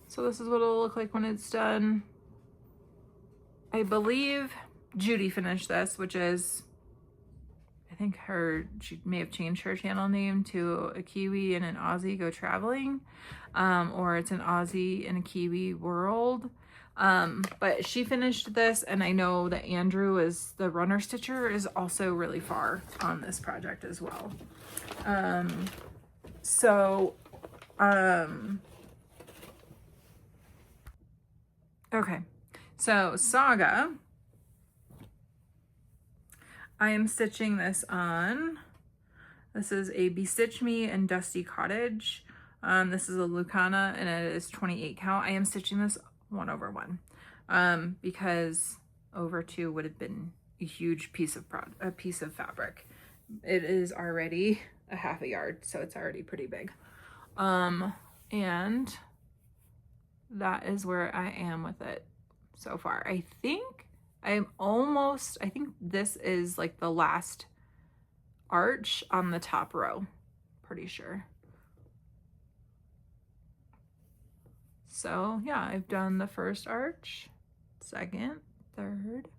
So this is what it'll look like when it's done. I believe Judy finished this, which is, I think she may have changed her channel name to A Kiwi and an Aussie Go Traveling, or it's an Aussie and a Kiwi World. But she finished this, and I know that Andrew, is the runner stitcher, is also really far on this project as well. Okay, so Saga, I am stitching this on, this is a Be Stitch Me and Dusty Cottage. This is a Lucana, and it is 28 count. I am stitching this 1/1 because over 2 would have been a huge piece of fabric. It is already a half a yard, so it's already pretty big. And that is where I am with it so far. I think this is like the last arch on the top row, pretty sure. So yeah, I've done the first arch, second, third.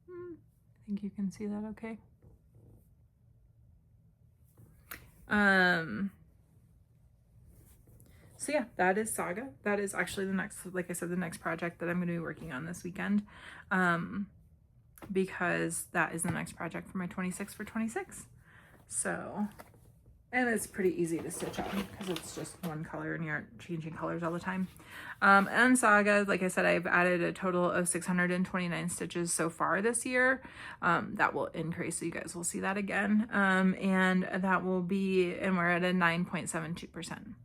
I think you can see that okay. So yeah, that is Saga. That is actually the next, like I said, the next project that I'm going to be working on this weekend, because that is the next project for my 26 for 26. So, and it's pretty easy to stitch on because it's just one color and you aren't changing colors all the time. And Saga, like I said, I've added a total of 629 stitches so far this year. That will increase, so you guys will see that again. And that will be, and we're at a 9.72%.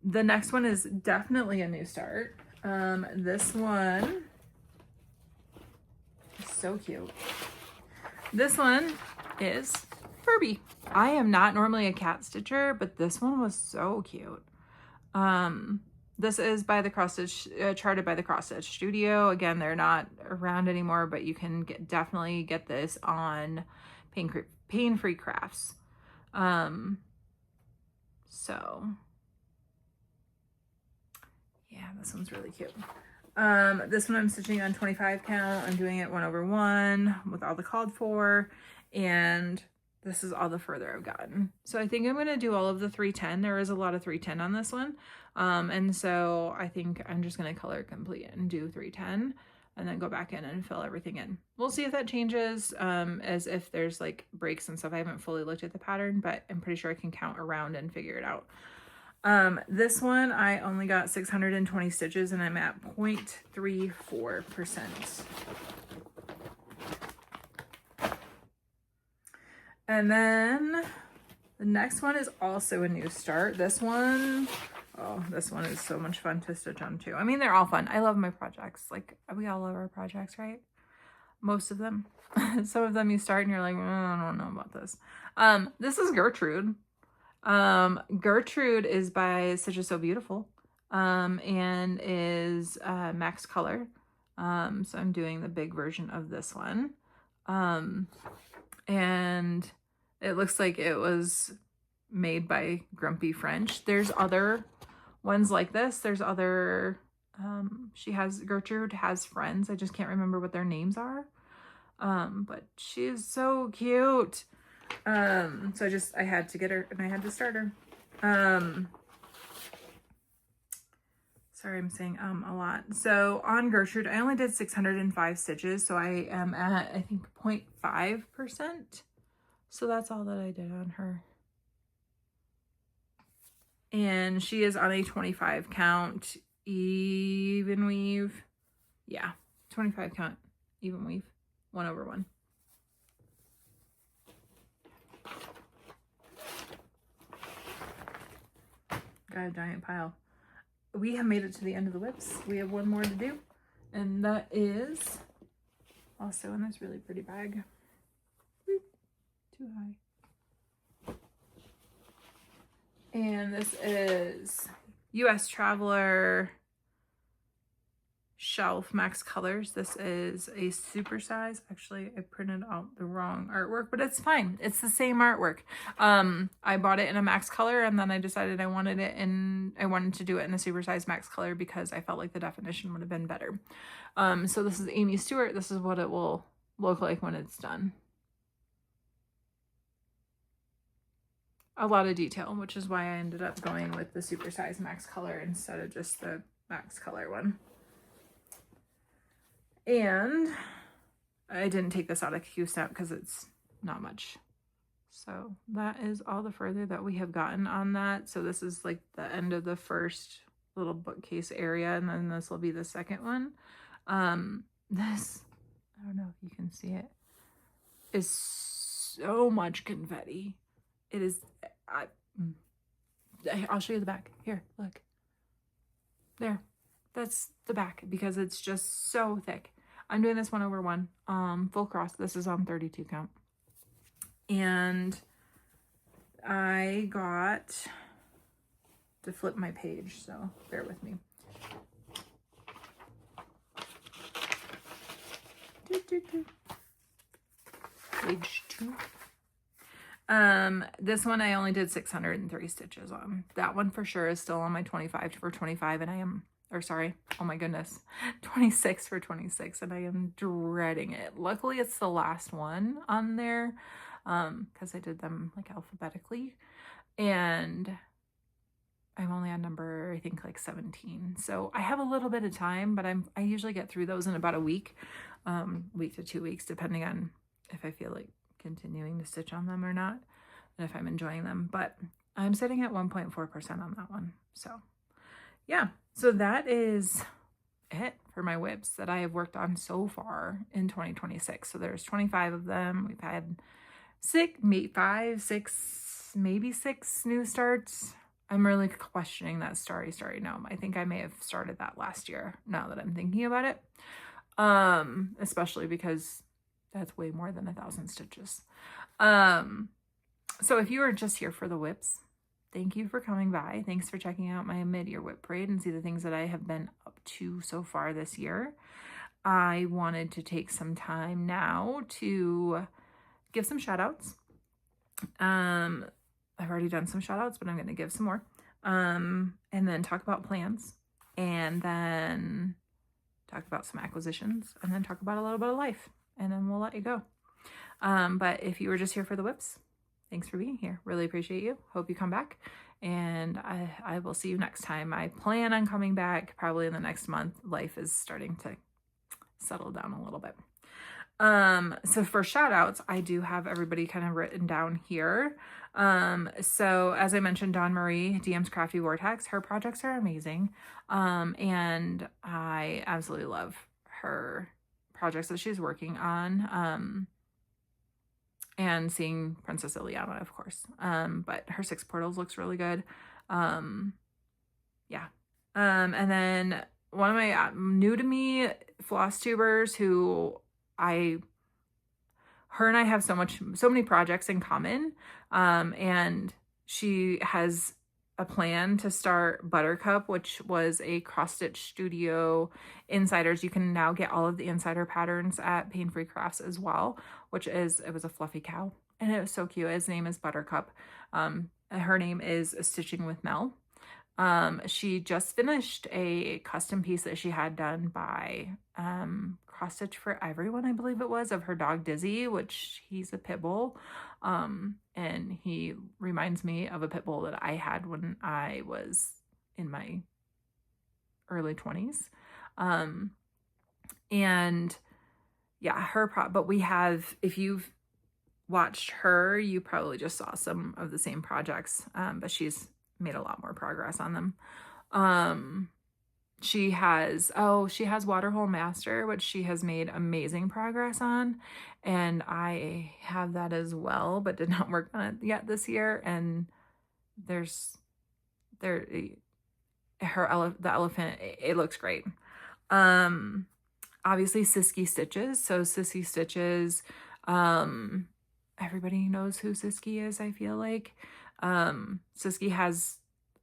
The next one is definitely a new start. This one is so cute. This one is Furby. I am not normally a cat stitcher, but this one was so cute. This is by the Cross Stitch, charted by the Cross Stitch Studio. Again, they're not around anymore, but you can definitely get this on Pain-Free Crafts. So yeah, this one's really cute. This one I'm stitching on 25 count. I'm doing it 1/1 with all the called for, and this is all the further I've gotten. So I think I'm going to do all of the 310. There is a lot of 310 on this one. And so I think I'm just going to color complete and do 310 and then go back in and fill everything in. We'll see if that changes, as if there's like breaks and stuff. I haven't fully looked at the pattern, but I'm pretty sure I can count around and figure it out. This one, I only got 620 stitches and I'm at 0.34%. And then the next one is also a new start. This one, oh, this one is so much fun to stitch on too. I mean, they're all fun. I love my projects. Like, we all love our projects, right? Most of them. Some of them you start and you're like, I don't know about this. This is Gertrude. Gertrude is by Stitches So Beautiful, and is max color. So I'm doing the big version of this one. And it looks like it was made by Grumpy French. There's other ones like this. There's other, Gertrude has friends. I just can't remember what their names are. But she is so cute. So I had to get her and I had to start her. Sorry, I'm saying a lot. So on Gertrude, I only did 605 stitches, so I am at, I think, 0.5%. So that's all that I did on her. And she is on a 25 count even weave. Yeah, 25 count even weave, 1/1. Got a giant pile. We have made it to the end of the whips. We have one more to do, and that is also in this really pretty bag. Too high. And this is US Traveler Shelf Max Colors. This is a super size. Actually, I printed out the wrong artwork, but it's fine. It's the same artwork. I bought it in a max color, and then I decided I wanted to do it in a super size max color because I felt like the definition would have been better. So this is Amy Stewart. This is what it will look like when it's done. A lot of detail, which is why I ended up going with the super size max color instead of just the max color one. And I didn't take this out of Q-Snap because it's not much. So that is all the further that we have gotten on that. So this is like the end of the first little bookcase area, and then this will be the second one. This, I don't know if you can see it, is so much confetti. It is, I'll show you the back. Here, look. There. that's the back because it's just so thick. I'm doing this 1/1, full cross. This is on 32 count. And I got to flip my page, so bear with me. Page 2. This one I only did 603 stitches on. That one for sure is still on my 25 for 25, and I am, or sorry, oh my goodness, 26 for 26, and I am dreading it. Luckily, it's the last one on there, because I did them like alphabetically, and I'm only on number, I think, like 17. So I have a little bit of time, but I usually get through those in about a week, week to 2 weeks, depending on if I feel like continuing to stitch on them or not, and if I'm enjoying them. But I'm sitting at 1.4% on that one. So yeah, so that is it for my whips that I have worked on so far in 2026. So there's 25 of them. We've had 6, maybe 6 new starts. I'm really questioning that starry gnome. I think I may have started that last year, now that I'm thinking about it. Especially because that's way more than 1,000 stitches. So if you are just here for the whips, thank you for coming by. Thanks for checking out my mid-year whip parade and see the things that I have been up to so far this year. I wanted to take some time now to give some shout outs. I've already done some shout outs, but I'm going to give some more. And then talk about plans, and then talk about some acquisitions, and then talk about a little bit of life, and then we'll let you go. But if you were just here for the whips, thanks for being here. Really appreciate you. Hope you come back, and I will see you next time. I plan on coming back probably in the next month. Life is starting to settle down a little bit. So for shout outs, I do have everybody kind of written down here. So as I mentioned, Dawn Marie, DM's Crafty Vortex, her projects are amazing. And I absolutely love her projects that she's working on. And seeing Princess Ileana, of course. But her 6 portals looks really good. Yeah. And then one of my new to me Flosstubers, who her and I have so many projects in common. And she has a plan to start Buttercup, which was a Cross Stitch Studio Insiders. You can now get all of the insider patterns at Pain Free Crafts as well, it was a fluffy cow, and it was so cute. His name is Buttercup. Her name is Stitching with Mel. She just finished a custom piece that she had done by Cross Stitch for Everyone, I believe it was, of her dog Dizzy, which he's a pit bull. And he reminds me of a pit bull that I had when I was in my early 20s. And yeah, but we have, if you've watched her, you probably just saw some of the same projects, but she's made a lot more progress on them. She has Waterhole Master, which she has made amazing progress on, and I have that as well, but did not work on it yet this year. And the elephant, it looks great. Obviously Sisky Stitches. So Sissy Stitches, everybody knows who Sisky is, I feel like. Sisky has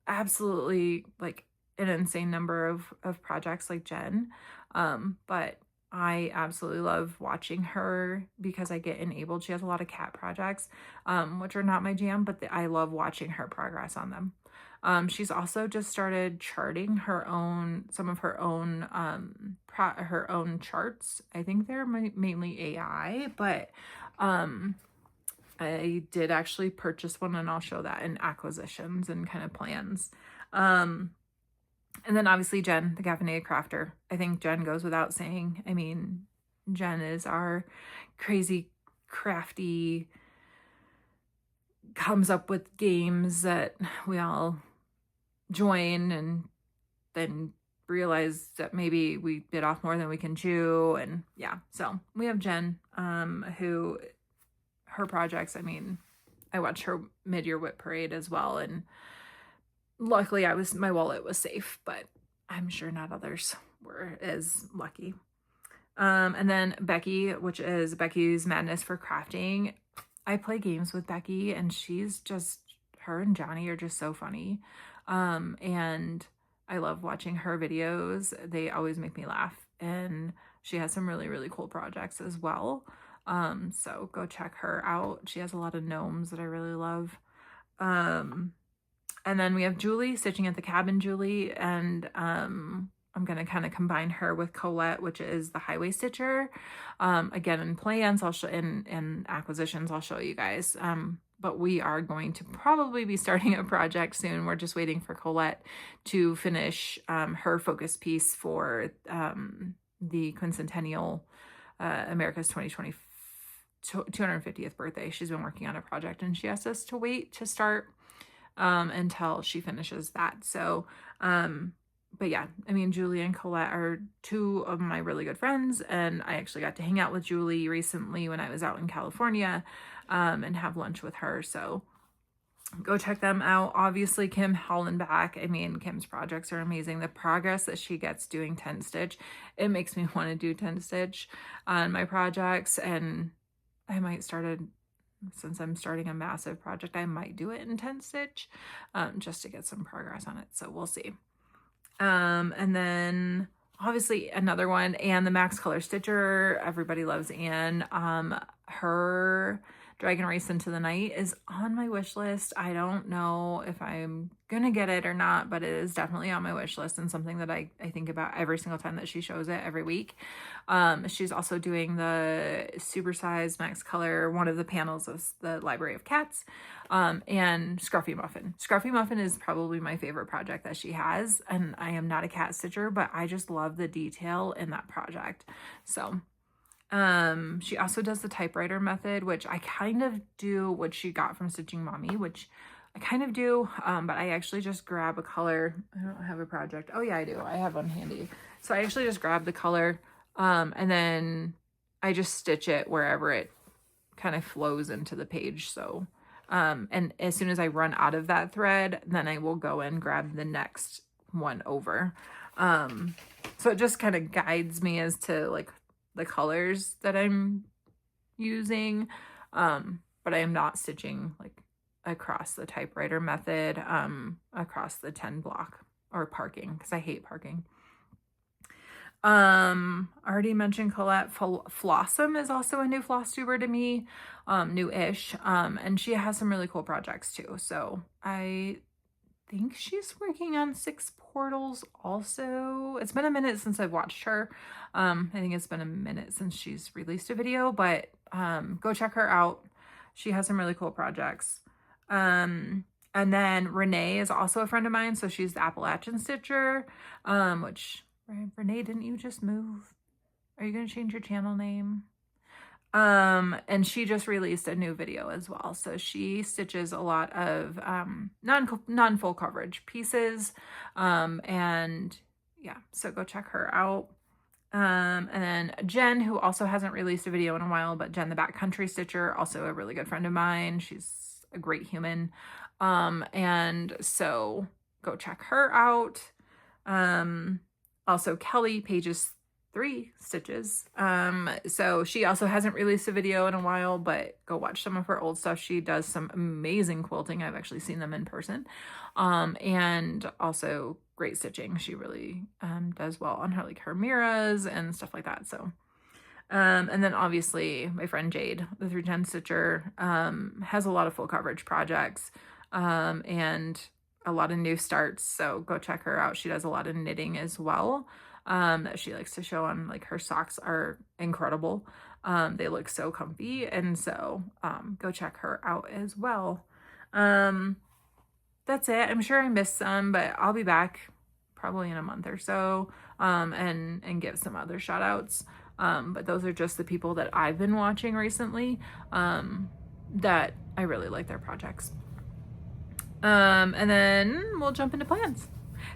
absolutely like an insane number of projects like Jen. But I absolutely love watching her because I get enabled. She has a lot of cat projects, which are not my jam, but I love watching her progress on them. She's also just started charting some of her own charts. I think they're mainly AI, but I did actually purchase one, and I'll show that in acquisitions and kind of plans. And then obviously Jen, the Caffeinated Crafter. I think Jen goes without saying. I mean, Jen is our crazy crafty, comes up with games that we all join and then realize that maybe we bit off more than we can chew. And yeah, so we have Jen, who, her projects, I mean, I watched her mid-year whip parade as well, and luckily my wallet was safe, but I'm sure not others were as lucky. And then Becky, which is Becky's Madness for Crafting. I play games with Becky, and her and Johnny are just so funny. And I love watching her videos. They always make me laugh. And she has some really, really cool projects as well. So go check her out. She has a lot of gnomes that I really love. And then we have Julie, Stitching at the Cabin Julie, and I'm going to kind of combine her with Colette, which is the Highway Stitcher. Again, in plans, in acquisitions, I'll show you guys. But we are going to probably be starting a project soon. We're just waiting for Colette to finish her focus piece for the quincentennial, America's 2020 250th birthday. She's been working on a project, and she asked us to wait to start until she finishes that. So, but yeah, I mean, Julie and Colette are two of my really good friends, and I actually got to hang out with Julie recently when I was out in California, and have lunch with her. So go check them out. Obviously, Kim Hollenbach. I mean, Kim's projects are amazing. The progress that she gets doing 10 stitch, it makes me want to do 10 stitch on my projects, and I might since I'm starting a massive project, I might do it in 10 stitch, just to get some progress on it. So we'll see. And then obviously another one, Anne the Max Color Stitcher. Everybody loves Anne. Her Dragon Race Into the Night is on my wish list. I don't know if I'm gonna get it or not, but it is definitely on my wish list, and something that I think about every single time that she shows it every week. She's also doing the supersized Max Color, one of the panels of the Library of Cats, and Scruffy Muffin. Scruffy Muffin is probably my favorite project that she has, and I am not a cat stitcher, but I just love the detail in that project. So she also does the typewriter method, which I kind of do what she got from Stitching Mommy, which I kind of do, but I actually just grab a color. I don't have a project. Oh yeah, I do. I have one handy. So I actually just grab the color, and then I just stitch it wherever it kind of flows into the page. So, and as soon as I run out of that thread, then I will go and grab the next one over. So it just kind of guides me as to like the colors that I'm using, but I am not stitching like across the typewriter method, across the 10 block or parking, because I hate parking. Already mentioned Colette. Flossom is also a new Flosstuber to me, new-ish, and she has some really cool projects too. So I think she's working on 6 portals also. It's been a minute since I've watched her. I think it's been a minute since she's released a video, but go check her out. She has some really cool projects. And then Renee is also a friend of mine, so she's the Appalachian Stitcher, which, Renee, didn't you just move? Are you going to change your channel name? And she just released a new video as well. So she stitches a lot of non full coverage pieces. And yeah, so go check her out. And then Jen, who also hasn't released a video in a while, but Jen the Backcountry Stitcher, also a really good friend of mine. She's a great human. And so go check her out. Also Kelly, Pages 3 Stitches. So she also hasn't released a video in a while, but go watch some of her old stuff. She does some amazing quilting. I've actually seen them in person. And also great stitching. She really does well on her miras and stuff like that. So and then obviously my friend Jade, the 310 Stitcher, has a lot of full coverage projects, and a lot of new starts. So go check her out. She does a lot of knitting as well, that she likes to show on. Like, her socks are incredible. They look so comfy. And so go check her out as well. That's it. I'm sure I missed some, but I'll be back probably in a month or so, and give some other shout outs. But those are just the people that I've been watching recently, that I really like their projects. And then we'll jump into plans.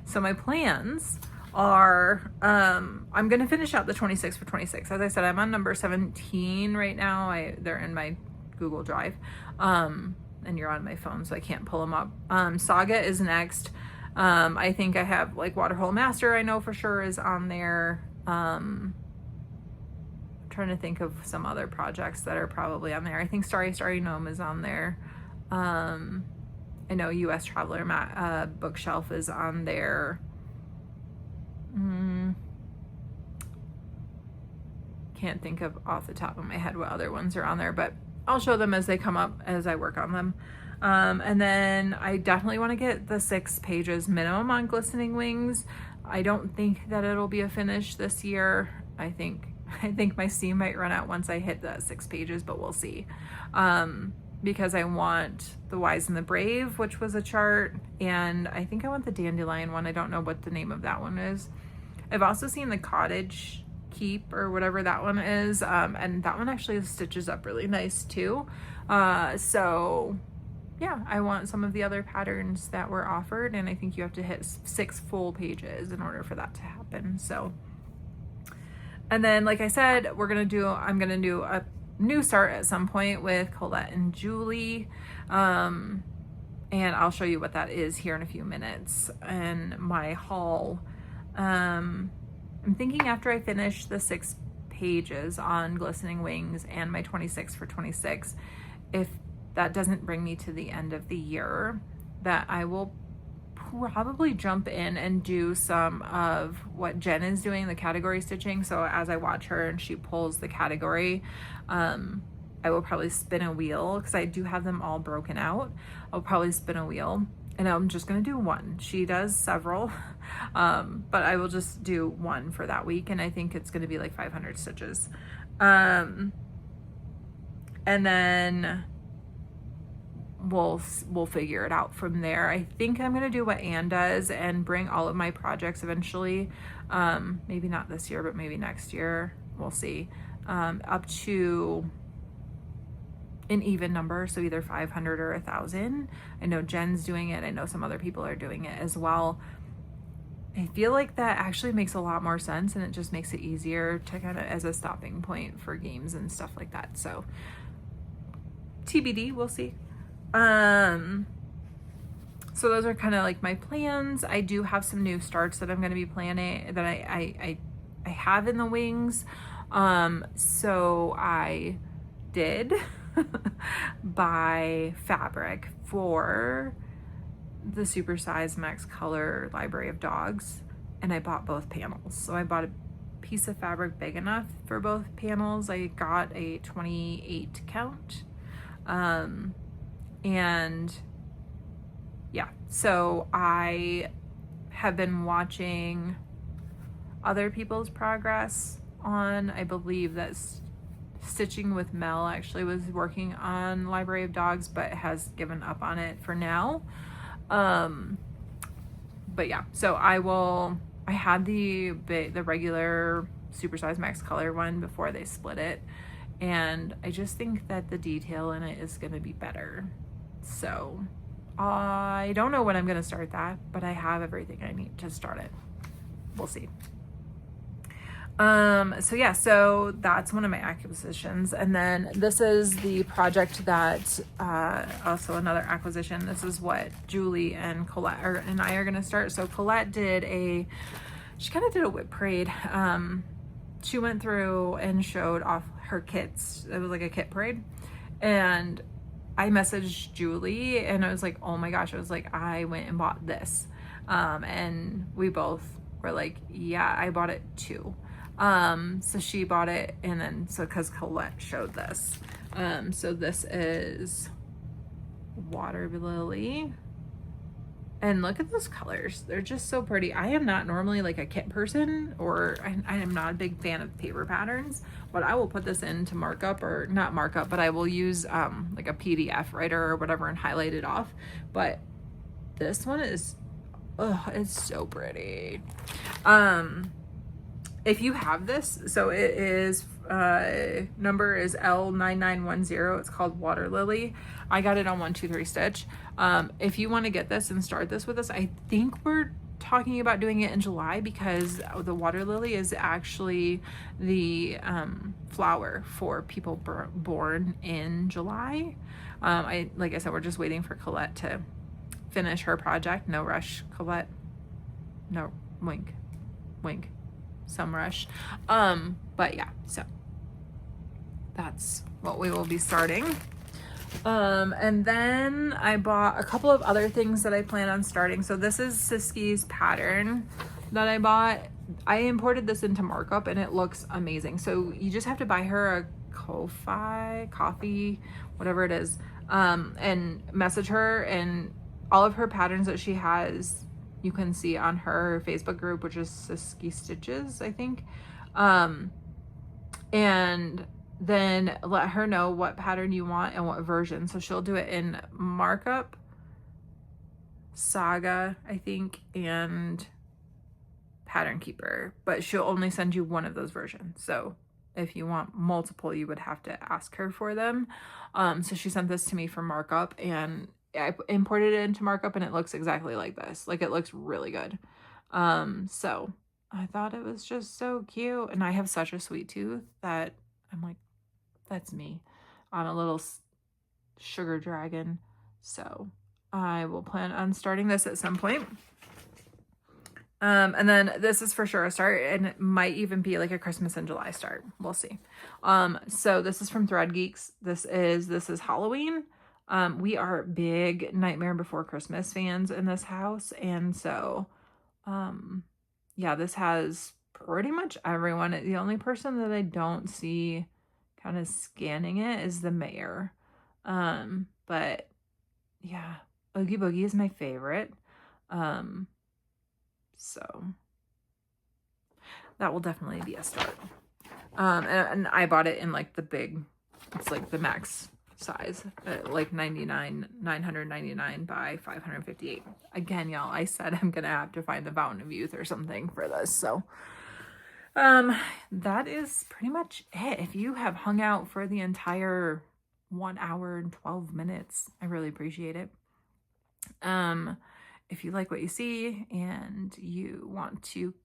So my plans are, I'm going to finish out the 26 for 26. As I said, I'm on number 17 right now. They're in my Google Drive, and you're on my phone, so I can't pull them up. Saga is next. I think I have like Waterhole Master, I know for sure is on there. Trying to think of some other projects that are probably on there. I think Starry Gnome is on there. I know US Traveler Bookshelf is on there. Can't think of off the top of my head what other ones are on there, but I'll show them as they come up as I work on them. And then I definitely want to get the 6 pages minimum on Glistening Wings. I don't think that it'll be a finish this year. I think my steam might run out once I hit the 6 pages, but we'll see. Because I want the Wise and the Brave, which was a chart, and I think I want the Dandelion one. I don't know what the name of that one is. I've also seen the Cottage Keep or whatever that one is, and that one actually stitches up really nice too. So yeah, I want some of the other patterns that were offered, and I think you have to hit 6 full pages in order for that to happen. So, and then like I said, I'm gonna do a new start at some point with Colette and Julie, and I'll show you what that is here in a few minutes. And my haul, I'm thinking after I finish the 6 pages on Glistening Wings and my 26 for 26, if that doesn't bring me to the end of the year, that I will probably jump in and do some of what Jen is doing, the category stitching. So as I watch her and she pulls the category, I will probably spin a wheel because I do have them all broken out. I'll probably spin a wheel and I'm just going to do one. She does several, but I will just do one for that week. And I think it's going to be like 500 stitches. And then we'll figure it out from there. I think I'm going to do what Anne does and bring all of my projects eventually. Maybe not this year, but maybe next year. We'll see. Up to an even number, so either 500 or 1,000. I know Jen's doing it. I know some other people are doing it as well. I feel like that actually makes a lot more sense, and it just makes it easier to kind of as a stopping point for games and stuff like that. So TBD, we'll see. So those are kind of like my plans. I do have some new starts that I'm going to be planning that I have in the wings. So I did buy fabric for the Supersize Max Color Library of Dogs, and I bought both panels. So I bought a piece of fabric big enough for both panels. I got a 28 count. And yeah, so I have been watching other people's progress on, I believe that Stitching with Mel actually was working on Library of Dogs, but has given up on it for now. But yeah, so I had the regular Supersize Max Color one before they split it. And I just think that the detail in it is going to be better. So I don't know when I'm going to start that, but I have everything I need to start it. We'll see. So yeah, so that's one of my acquisitions. And then this is the project that, also another acquisition. This is what Julie and Colette and I are going to start. So Colette she kind of did a whip parade. She went through and showed off her kits. It was like a kit parade. And I messaged Julie and I was like, oh my gosh, I was like, I went and bought this. And we both were like, yeah, I bought it too. So she bought it, and then, so cause Colette showed this. So this is Water Lily. And look at those colors. They're just so pretty. I am not normally like a kit person, or I am not a big fan of paper patterns, but I will put this into markup, or not markup, but I will use like a PDF writer or whatever and highlight it off. But this one is, oh, it's so pretty. If you have this, so it is, number is L9910. It's called Water Lily. I got it on 123 Stitch. If you want to get this and start this with us, I think we're talking about doing it in July, because the Water Lily is actually the flower for people born in July. Like I said, we're just waiting for Colette to finish her project. No rush, Colette. No, wink, wink, some rush. But yeah, so that's what we will be starting. And then I bought a couple of other things that I plan on starting. So this is Siski's pattern that I bought. I imported this into markup and it looks amazing. So you just have to buy her a coffee, whatever it is, and message her, and all of her patterns that she has, you can see on her Facebook group, which is Siski Stitches, I think. And then let her know what pattern you want and what version. So she'll do it in markup, Saga, I think, and Pattern Keeper, but she'll only send you one of those versions. So if you want multiple, you would have to ask her for them. So she sent this to me for markup, and I imported it into markup, and it looks exactly like this. Like, it looks really good. So I thought it was just so cute, and I have such a sweet tooth that I'm like, that's me. I'm a little sugar dragon. So I will plan on starting this at some point. And then this is for sure a start, and it might even be like a Christmas in July start. We'll see. So this is from Thread Geeks. This is Halloween. We are big Nightmare Before Christmas fans in this house. And so, yeah, this has pretty much everyone. The only person that I don't see kind of scanning it is the mayor. But yeah, Oogie Boogie is my favorite. So that will definitely be a start. And I bought it in like the big, it's like the max size, like 999 by 558. Again, y'all, I said I'm gonna have to find the Fountain of Youth or something for this. So that is pretty much it. If you have hung out for the entire 1 hour and 12 minutes, I really appreciate it. If you like what you see and you want to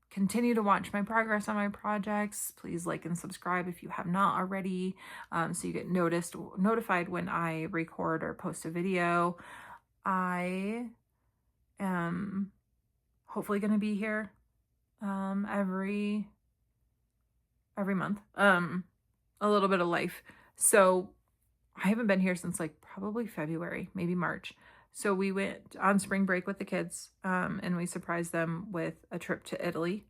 continue to watch my progress on my projects, please like and subscribe if you have not already, so you get notified when I record or post a video. I am hopefully going to be here every month, a little bit of life. So I haven't been here since like probably February, maybe March. So we went on spring break with the kids, and we surprised them with a trip to Italy.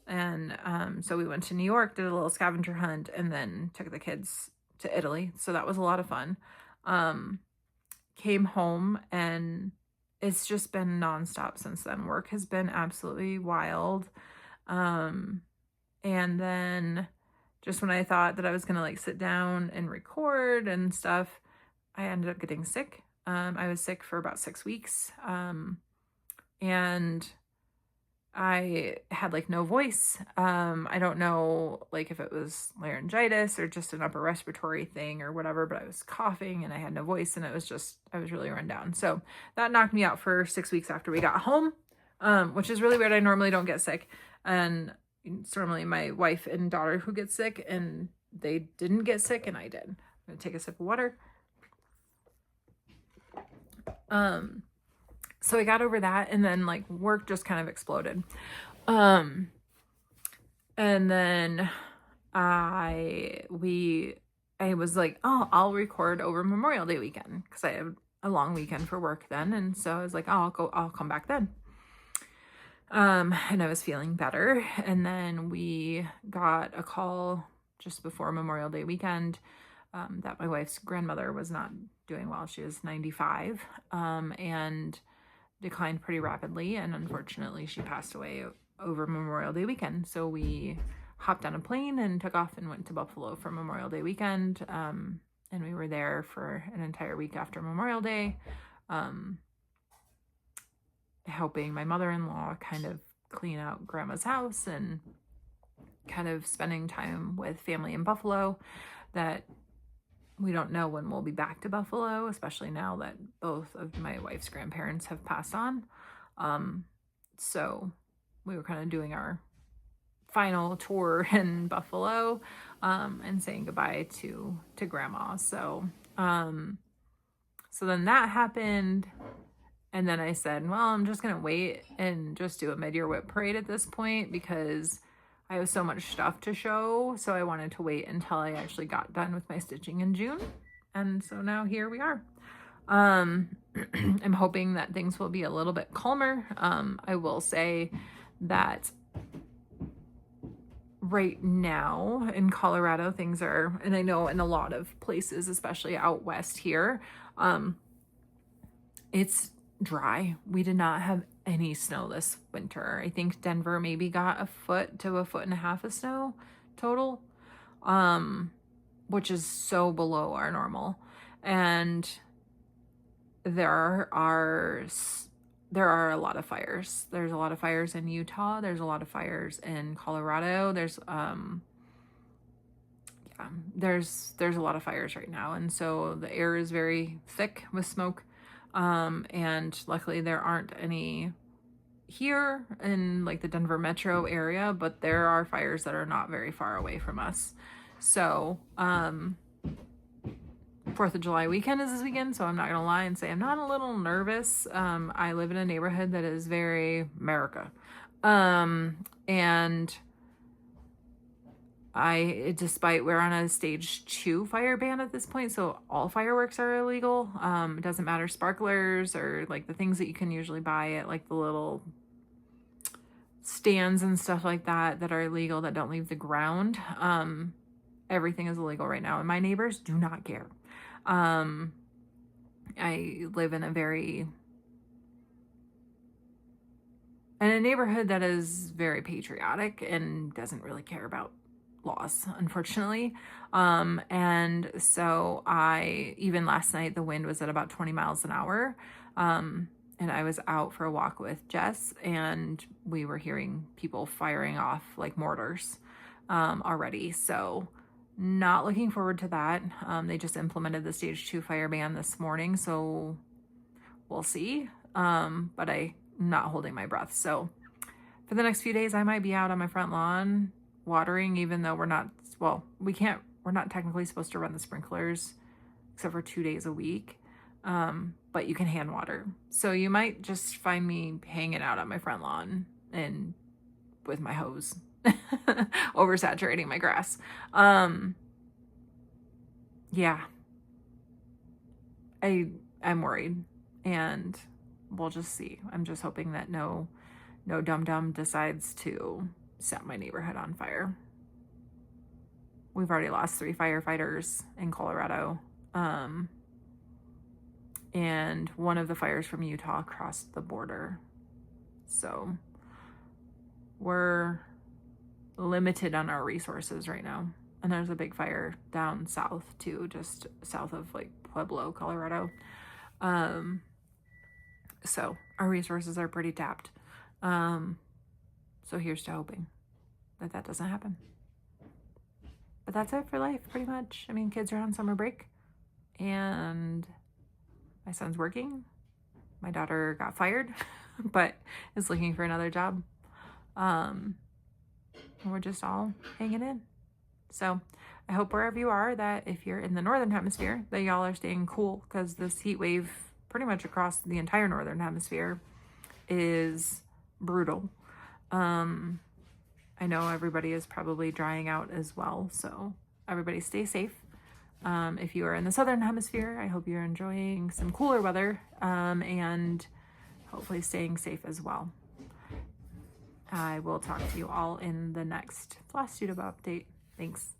And so we went to New York, did a little scavenger hunt, and then took the kids to Italy. So that was a lot of fun. Came home, and it's just been nonstop since then. Work has been absolutely wild. And then just when I thought that I was going to like sit down and record and stuff, I ended up getting sick. I was sick for about 6 weeks, and I had like no voice. I don't know like if it was laryngitis or just an upper respiratory thing or whatever, but I was coughing and I had no voice, and I was really run down. So that knocked me out for 6 weeks after we got home, which is really weird. I normally don't get sick, and it's normally my wife and daughter who get sick, and they didn't get sick and I did. I'm gonna take a sip of water. So I got over that, and then like work just kind of exploded. And then I was like, oh, I'll record over Memorial Day weekend, because I have a long weekend for work then. And so I was like, oh, I'll come back then. And I was feeling better. And then we got a call just before Memorial Day weekend, that my wife's grandmother was not doing well. She was 95, and declined pretty rapidly, and unfortunately she passed away over Memorial Day weekend. So we hopped on a plane and took off and went to Buffalo for Memorial Day weekend, and we were there for an entire week after Memorial Day, helping my mother-in-law kind of clean out grandma's house and kind of spending time with family in Buffalo that we don't know when we'll be back to Buffalo, especially now that both of my wife's grandparents have passed on. So we were kind of doing our final tour in Buffalo, and saying goodbye to grandma. So then that happened. And then I said, well, I'm just going to wait and just do a mid-year whip parade at this point because I have so much stuff to show. So I wanted to wait until I actually got done with my stitching in June. And so now here we are. I'm hoping that things will be a little bit calmer. I will say that right now in Colorado, things are, and I know in a lot of places, especially out west here, it's dry. We did not have any snow this winter. I think Denver maybe got a foot to a foot and a half of snow total, which is so below our normal. And there are a lot of fires. There's a lot of fires in Utah. There's a lot of fires in Colorado. There's a lot of fires right now. And so the air is very thick with smoke. And luckily there aren't any here in like the Denver metro area, but there are fires that are not very far away from us. So, 4th of July weekend is this weekend, so I'm not gonna lie and say I'm not a little nervous. I live in a neighborhood that is very America. And despite we're on a stage 2 fire ban at this point, so all fireworks are illegal. It doesn't matter sparklers or like the things that you can usually buy at like the little stands and stuff like that are illegal that don't leave the ground. Everything is illegal right now, and my neighbors do not care. I live in a neighborhood that is very patriotic and doesn't really care about laws, unfortunately. And so even last night, the wind was at about 20 miles an hour. And I was out for a walk with Jess, and we were hearing people firing off like mortars, already. So not looking forward to that. They just implemented the stage 2 fire ban this morning, so we'll see. But I'm not holding my breath. So for the next few days, I might be out on my front lawn watering, even though we're not technically supposed to run the sprinklers except for 2 days a week. But you can hand water. So you might just find me hanging out on my front lawn and with my hose oversaturating my grass. Yeah, I'm worried, and we'll just see. I'm just hoping that no dum-dum decides to set my neighborhood on fire. We've already lost 3 firefighters in Colorado. And one of the fires from Utah crossed the border. So we're limited on our resources right now. And there's a big fire down south too, just south of like Pueblo, Colorado. So our resources are pretty tapped. So here's to hoping that doesn't happen. But that's it for life, pretty much. I mean, kids are on summer break, and my son's working. My daughter got fired, but is looking for another job. And we're just all hanging in. So I hope wherever you are, that if you're in the northern hemisphere, that y'all are staying cool, because this heat wave pretty much across the entire northern hemisphere is brutal. I know everybody is probably drying out as well, so everybody stay safe. If you are in the southern hemisphere, I hope you're enjoying some cooler weather, and hopefully staying safe as well. I will talk to you all in the next Flosstubers update. Thanks.